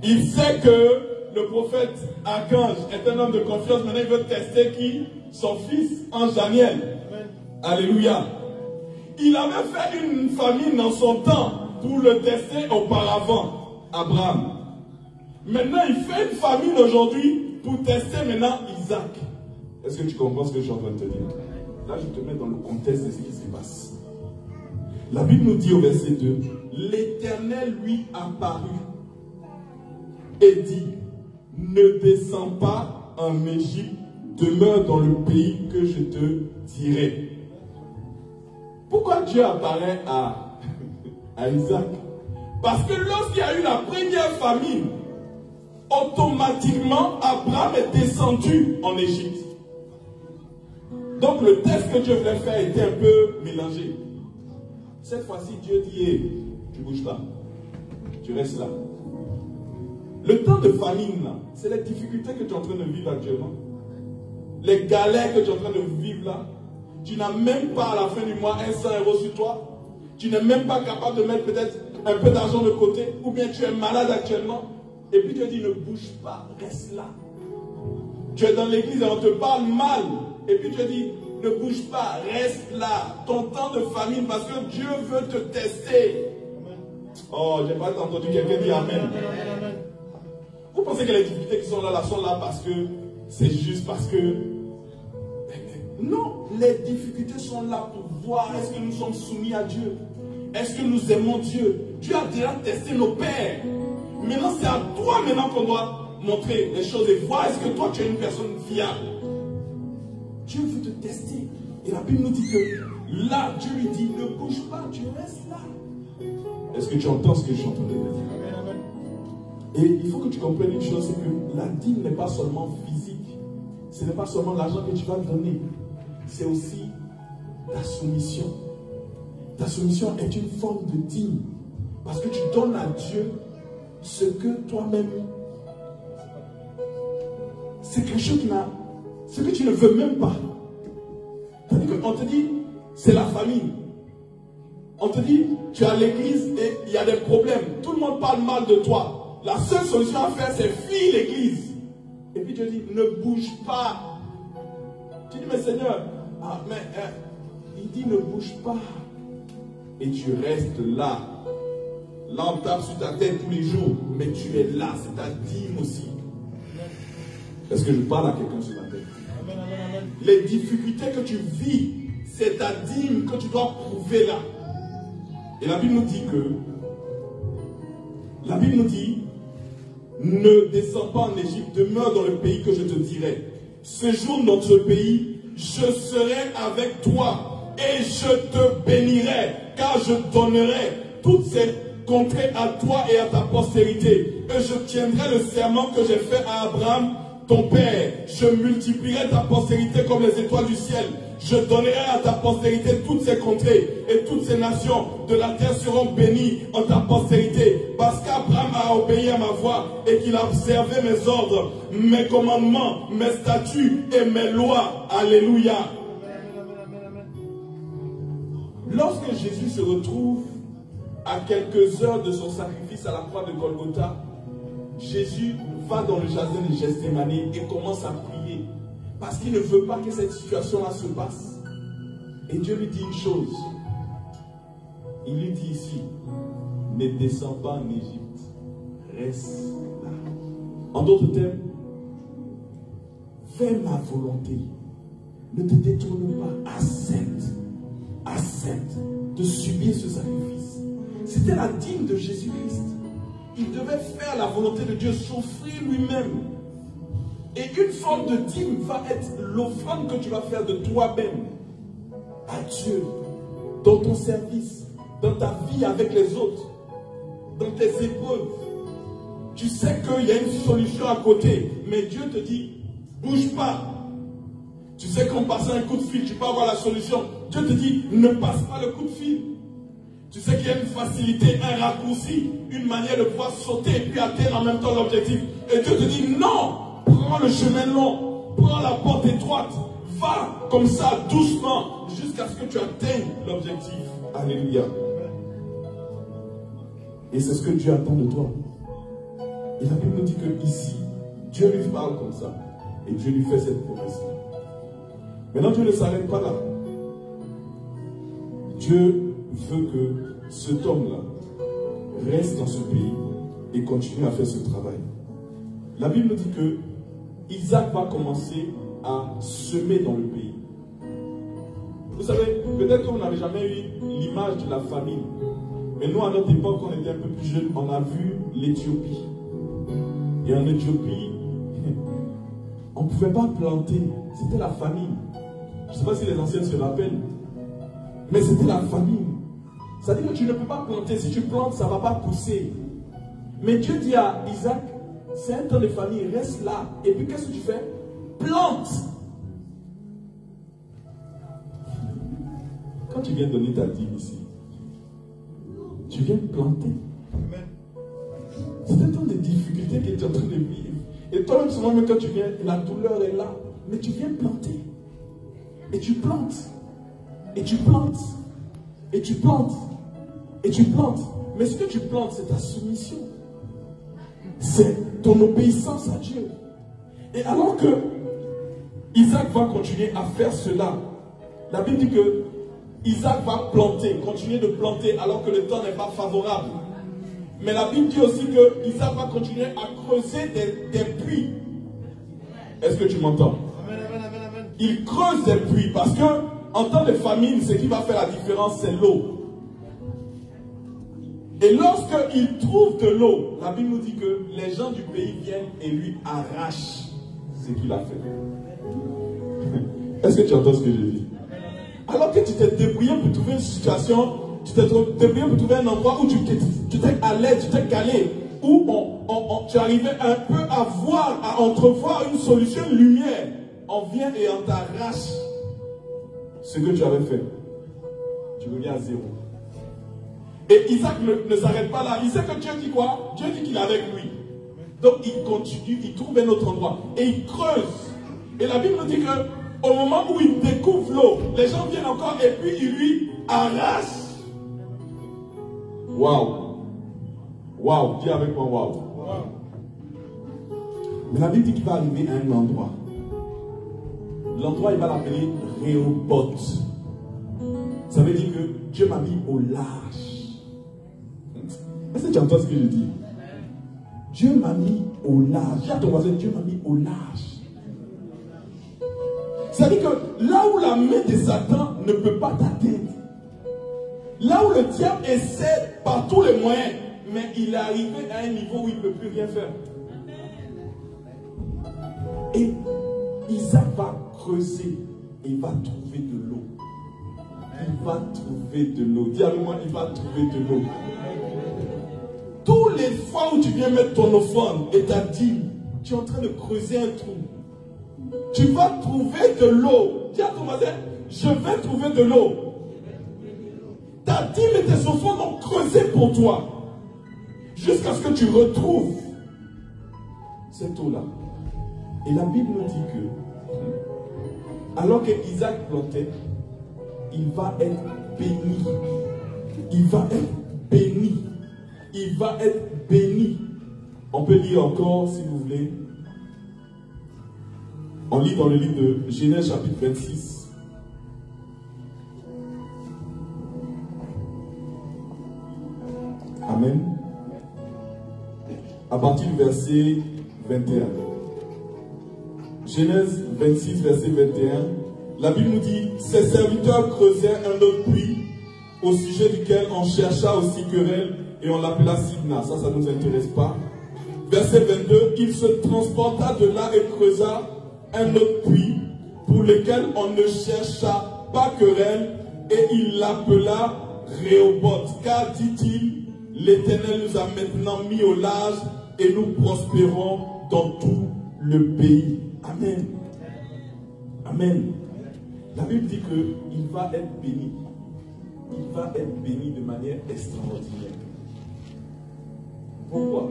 [SPEAKER 3] Il sait que le prophète Archange est un homme de confiance. Maintenant, il veut tester qui? Son fils, Ange Daniel. Alléluia. Il avait fait une famine dans son temps pour le tester auparavant, Abraham. Maintenant, il fait une famine aujourd'hui pour tester maintenant Isaac. Est-ce que tu comprends ce que je suis en train de te dire? Là, je te mets dans le contexte de ce qui se passe. La Bible nous dit au verset 2, l'Éternel lui apparut et dit, ne descends pas en Égypte, demeure dans le pays que je te dirai. Pourquoi Dieu apparaît à Isaac? Parce que lorsqu'il y a eu la première famine, automatiquement Abraham est descendu en Égypte. Donc le test que Dieu voulait faire était un peu mélangé. Cette fois-ci, Dieu dit, hey, tu ne bouges pas, tu restes là. Le temps de famine, c'est les difficultés que tu es en train de vivre actuellement. Les galères que tu es en train de vivre là. Tu n'as même pas à la fin du mois 100 € sur toi. Tu n'es même pas capable de mettre peut-être un peu d'argent de côté. Ou bien tu es malade actuellement. Et puis tu te dis, ne bouge pas, reste là. Tu es dans l'église et on te parle mal. Et puis tu te dis, ne bouge pas, reste là. Ton temps de famine, parce que Dieu veut te tester. Oh, j'ai pas entendu quelqu'un dire Amen. Vous pensez que les difficultés qui sont là parce que c'est juste parce que... Non, les difficultés sont là pour voir est-ce que nous sommes soumis à Dieu. Est-ce que nous aimons Dieu? Dieu a déjà testé nos pères. Maintenant, c'est à toi maintenant qu'on doit montrer les choses et voir est-ce que toi tu es une personne fiable. Dieu veut te tester. Et la Bible nous dit que là, Dieu lui dit, ne bouge pas, tu restes là. Est-ce que tu entends ce que je suis en train de dire? Et il faut que tu comprennes une chose, c'est que la dîme n'est pas seulement physique. Ce n'est pas seulement l'argent que tu vas donner. C'est aussi ta soumission. Ta soumission est une forme de dîme. Parce que tu donnes à Dieu ce que toi-même... C'est quelque chose ce que tu ne veux même pas. C'est-à-dire qu'on te dit, c'est la famille. On te dit, tu es à l'église et il y a des problèmes. Tout le monde parle mal de toi. La seule solution à faire, c'est fuir l'église. Et puis Dieu dit, ne bouge pas. Tu dis, mais Seigneur, il dit, ne bouge pas. Et tu restes là. Là, on tape sur ta tête tous les jours. Mais tu es là, c'est ta dîme aussi. Est-ce que je parle à quelqu'un sur la tête? Les difficultés que tu vis, c'est ta dîme que tu dois prouver là. Et la Bible nous dit ne descends pas en Égypte, demeure dans le pays que je te dirai. Séjourne dans ce pays, je serai avec toi et je te bénirai, car je donnerai toutes ces contrées à toi et à ta postérité. Et je tiendrai le serment que j'ai fait à Abraham, ton père. Je multiplierai ta postérité comme les étoiles du ciel. Je donnerai à ta postérité toutes ces contrées et toutes ces nations de la terre seront bénies en ta postérité. Parce qu'Abraham a obéi à ma voix et qu'il a observé mes ordres, mes commandements, mes statuts et mes lois. Alléluia. Lorsque Jésus se retrouve à quelques heures de son sacrifice à la croix de Golgotha, Jésus va dans le jardin de Gethsémani et commence à prier. Parce qu'il ne veut pas que cette situation-là se passe. Et Dieu lui dit une chose. Il lui dit ici, ne descends pas en Égypte. Reste là. En d'autres termes, fais ma volonté. Ne te détourne pas. Accepte de subir ce sacrifice. C'était la dîme de Jésus-Christ. Il devait faire la volonté de Dieu, s'offrir lui-même. Et une forme de dîme va être l'offrande que tu vas faire de toi-même à Dieu, dans ton service, dans ta vie avec les autres, dans tes épreuves. Tu sais qu'il y a une solution à côté, mais Dieu te dit, bouge pas. Tu sais qu'en passant un coup de fil, tu peux avoir la solution. Dieu te dit, ne passe pas le coup de fil. Tu sais qu'il y a une facilité, un raccourci, une manière de pouvoir sauter et puis atteindre en même temps l'objectif. Et Dieu te dit, non, prends le chemin long, prends la porte étroite, va comme ça, doucement, jusqu'à ce que tu atteignes l'objectif. Alléluia. Et c'est ce que Dieu attend de toi. Et la Bible nous dit que ici, Dieu lui parle comme ça. Et Dieu lui fait cette promesse. Maintenant, Dieu ne s'arrête pas là. Dieu veut que cet homme-là reste dans ce pays et continue à faire ce travail. La Bible nous dit que Isaac va commencer à semer dans le pays. Vous savez, peut-être que vous n'avez jamais eu l'image de la famine. Mais nous, à notre époque, quand on était un peu plus jeunes, on a vu l'Éthiopie. Et en Éthiopie, on ne pouvait pas planter. C'était la famine. Je ne sais pas si les anciens se rappellent. Mais c'était la famine. C'est-à-dire que tu ne peux pas planter. Si tu plantes, ça ne va pas pousser. Mais Dieu dit à Isaac, c'est un temps de famille, reste là. Et puis qu'est-ce que tu fais? Plante. Quand tu viens donner ta dîme ici, tu viens planter. C'est un temps de difficulté que tu es en train de vivre. Et toi-même, souvent, même quand tu viens, la douleur est là. Mais tu viens planter. Et tu plantes. Et tu plantes. Et tu plantes. Et tu plantes. Mais ce que tu plantes, c'est ta soumission. C'est ton obéissance à Dieu. Et alors que Isaac va continuer à faire cela, la Bible dit que Isaac va planter, continuer de planter alors que le temps n'est pas favorable. Mais la Bible dit aussi que Isaac va continuer à creuser des puits. Est-ce que tu m'entends? Il creuse des puits parce que en temps de famine, ce qui va faire la différence, c'est l'eau. Et lorsqu'il trouve de l'eau, la Bible nous dit que les gens du pays viennent et lui arrachent ce qu'il a fait. Est-ce que tu entends ce que je dis? Alors que tu t'es débrouillé pour trouver une situation, tu t'es débrouillé pour trouver un endroit où tu t'es à l'aise, tu t'es calé, où tu arrivais un peu à voir, à entrevoir une solution, une lumière. On vient et on t'arrache ce que tu avais fait. Tu reviens à zéro. Et Isaac ne s'arrête pas là. Il sait que Dieu dit quoi? Dieu dit qu'il est avec lui. Donc il continue, il trouve un autre endroit. Et il creuse. Et la Bible nous dit qu'au moment où il découvre l'eau, les gens viennent encore et puis il lui arrache. Waouh. Waouh. Dis avec moi waouh. Mais la Bible dit qu'il va arriver à un endroit. L'endroit, il va l'appeler Rehoboth. Ça veut dire que Dieu m'a mis au large. Est-ce que tu entends ce que je dis? Dieu m'a mis au large. Dis à ton voisin, Dieu m'a mis au large. C'est-à-dire que là où la main de Satan ne peut pas t'atteindre, là où le diable essaie par tous les moyens, mais il est arrivé à un niveau où il ne peut plus rien faire. Et Isaac va creuser et il va trouver de l'eau. Il va trouver de l'eau. Dis avec moi, il va trouver de l'eau. Tous les fois où tu viens mettre ton offrande et ta dîme, tu es en train de creuser un trou. Tu vas trouver de l'eau. Dis à ton voisin, je vais trouver de l'eau. Ta dîme et tes offrandes ont creusé pour toi. Jusqu'à ce que tu retrouves cette eau-là. Et la Bible nous dit que, alors que Isaac plantait, il va être béni. Il va être béni. Il va être béni. On peut lire encore, si vous voulez. On lit dans le livre de Genèse chapitre 26. Amen. À partir du verset 21. Genèse 26, verset 21. La Bible nous dit, ses serviteurs creusaient un autre puits, au sujet duquel on chercha aussi querelle, et on l'appela Sidna. Ça ne nous intéresse pas. Verset 22, il se transporta de là et creusa un autre puits, pour lequel on ne chercha pas querelle, et il l'appela Rehoboth. Car, dit-il, l'Éternel nous a maintenant mis au large, et nous prospérons dans tout le pays. Amen. Amen. La Bible dit qu'il va être béni. Il va être béni de manière extraordinaire. Pourquoi?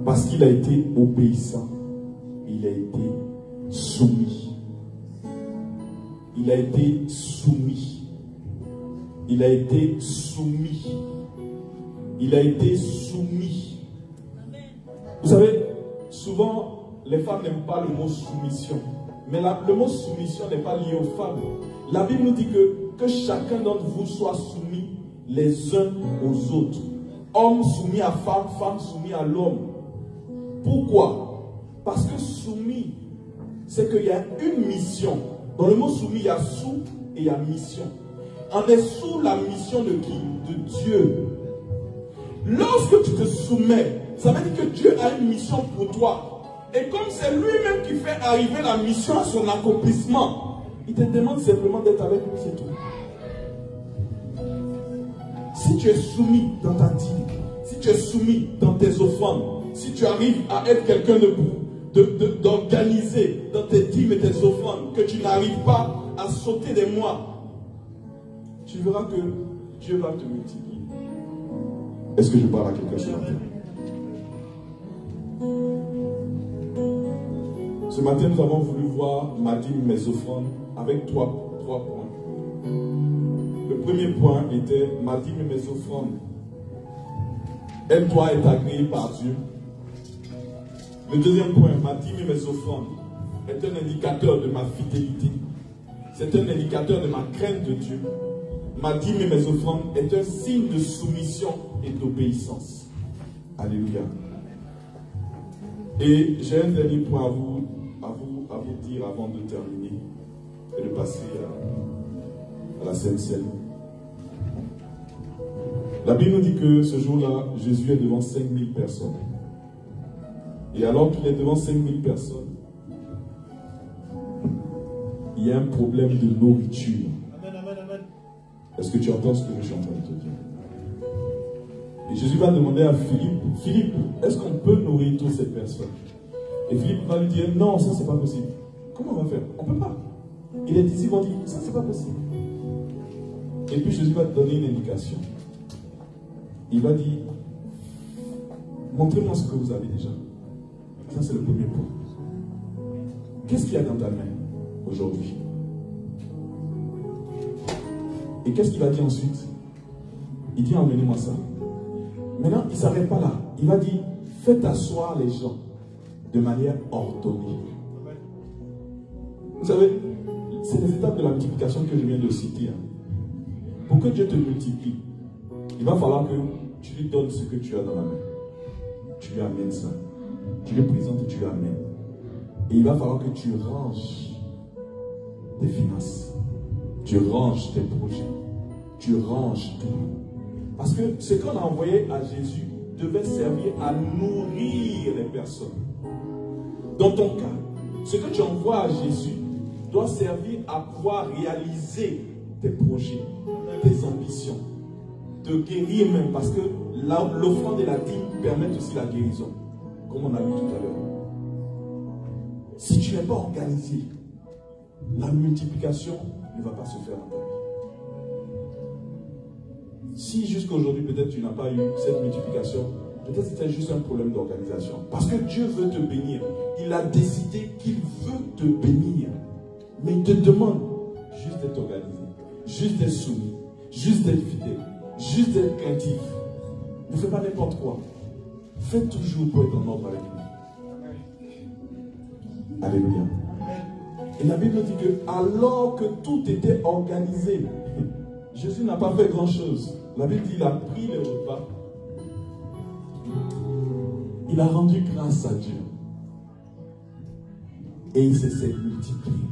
[SPEAKER 3] Parce qu'il a été obéissant. Il a été soumis. Il a été soumis. Il a été soumis. Il a été soumis. Vous savez, souvent, les femmes n'aiment pas le mot soumission. Mais le mot soumission n'est pas lié aux femmes. La Bible nous dit que chacun d'entre vous soit soumis les uns aux autres. Homme soumis à femme, femme soumis à l'homme. Pourquoi? Parce que soumis, c'est qu'il y a une mission. Dans le mot soumis, il y a sous et il y a mission. On est sous la mission de qui? De Dieu. Lorsque tu te soumets, ça veut dire que Dieu a une mission pour toi. Et comme c'est lui-même qui fait arriver la mission à son accomplissement, il te demande simplement d'être avec lui, c'est tout. Si tu es soumis dans ta dîme, si tu es soumis dans tes offrandes, si tu arrives à être quelqu'un d'organisé dans tes dîmes et tes offrandes, que tu n'arrives pas à sauter des mois, tu verras que Dieu va te multiplier. Est-ce que je parle à quelqu'un ce matin? Ce matin, nous avons voulu voir ma dîme, mes offrandes avec trois points. Le premier point était ma dîme et mes offrandes. Elle doit être agréée par Dieu. Le deuxième point, ma dîme et mes offrandes est un indicateur de ma fidélité. C'est un indicateur de ma crainte de Dieu. Ma dîme et mes offrandes est un signe de soumission et d'obéissance. Alléluia. Et j'ai un dernier point à vous dire avant de terminer et de passer à la Sainte Seine. La Bible nous dit que ce jour-là, Jésus est devant 5000 personnes. Et alors qu'il est devant 5000 personnes, il y a un problème de nourriture.
[SPEAKER 1] Amen, amen, amen.
[SPEAKER 3] Est-ce que tu entends ce que je suis en train de te dire? Et Jésus va demander à Philippe, Philippe, est-ce qu'on peut nourrir toutes ces personnes? Et Philippe va lui dire, non, ça c'est pas possible. Comment on va faire? On ne peut pas. Et les disciples vont dire, ça c'est pas possible. Et puis Jésus va te donner une indication. Il va dire, montrez-moi ce que vous avez déjà. Ça c'est le premier point. Qu'est-ce qu'il y a dans ta main aujourd'hui? Et qu'est-ce qu'il va dire ensuite? Il dit, emmenez-moi ça. Maintenant, il ne s'arrête pas là. Il va dire, faites asseoir les gens de manière ordonnée. Vous savez, c'est les étapes de la multiplication que je viens de citer. Pour que Dieu te multiplie, il va falloir que tu lui donnes ce que tu as dans la main. Tu lui amènes ça. Tu lui présentes et tu lui amènes. Et il va falloir que tu ranges tes finances. Tu ranges tes projets. Tu ranges tout. Parce que ce qu'on a envoyé à Jésus devait servir à nourrir les personnes. Dans ton cas, ce que tu envoies à Jésus doit servir à pouvoir réaliser tes projets, tes ambitions, te guérir même, parce que l'offrande et la dîme permettent aussi la guérison, comme on a vu tout à l'heure. Si tu n'es pas organisé, la multiplication ne va pas se faire dans ta vie. Si jusqu'à aujourd'hui, peut-être tu n'as pas eu cette multiplication, peut-être c'était juste un problème d'organisation. Parce que Dieu veut te bénir. Il a décidé qu'il veut te bénir. Mais il te demande juste d'être organisé, juste d'être soumis, juste d'être fidèle, juste d'être craintif. Ne fais pas n'importe quoi. Fais toujours pour être en ordre avec lui. Alléluia. Et la Bible dit que alors que tout était organisé, Jésus n'a pas fait grand-chose. La Bible dit qu'il a pris le repas. Il a rendu grâce à Dieu. Et il s'est multiplié.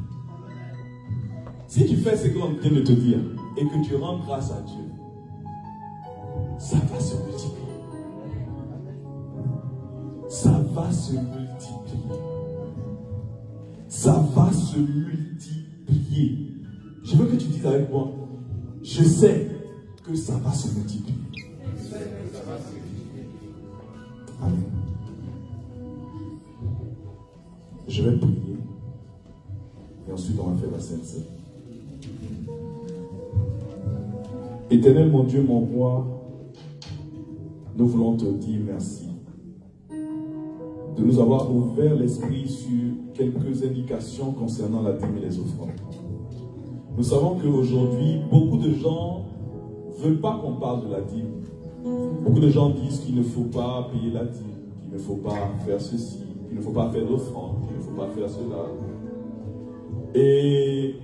[SPEAKER 3] Si tu fais ce qu'on vient de te dire et que tu rends grâce à Dieu, ça va se multiplier. Ça va se multiplier. Ça va se multiplier. Je veux que tu dises avec moi, je sais que ça va se multiplier. Amen. Je vais prier et ensuite on va faire la Sainte Seine. Éternel mon Dieu, mon roi, nous voulons te dire merci de nous avoir ouvert l'esprit sur quelques indications concernant la dîme et les offrandes. Nous savons qu'aujourd'hui, beaucoup de gens ne veulent pas qu'on parle de la dîme. Beaucoup de gens disent qu'il ne faut pas payer la dîme, qu'il ne faut pas faire ceci, qu'il ne faut pas faire d'offrande, qu'il ne faut pas faire cela. Et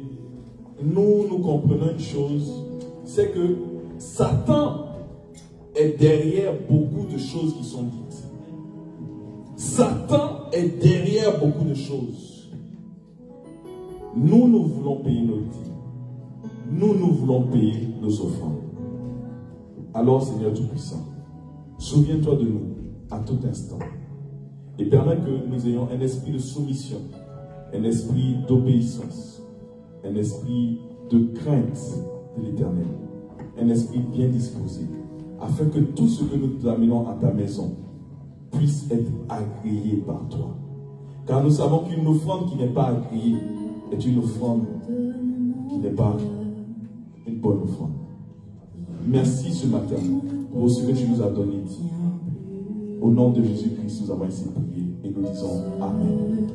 [SPEAKER 3] nous comprenons une chose, c'est que Satan est derrière beaucoup de choses qui sont dites. Satan est derrière beaucoup de choses. Nous voulons payer nos dîmes. Nous voulons payer nos offrandes. Alors, Seigneur Tout-Puissant, souviens-toi de nous à tout instant et permets que nous ayons un esprit de soumission, un esprit d'obéissance, un esprit de crainte de l'Éternel, un esprit bien disposé, afin que tout ce que nous amenons à ta maison puisse être agréé par toi. Car nous savons qu'une offrande qui n'est pas agréée est une offrande qui n'est pas une bonne offrande. Merci ce matin pour ce que tu nous as donné. Au nom de Jésus-Christ, nous avons ainsi prié et nous disons Amen.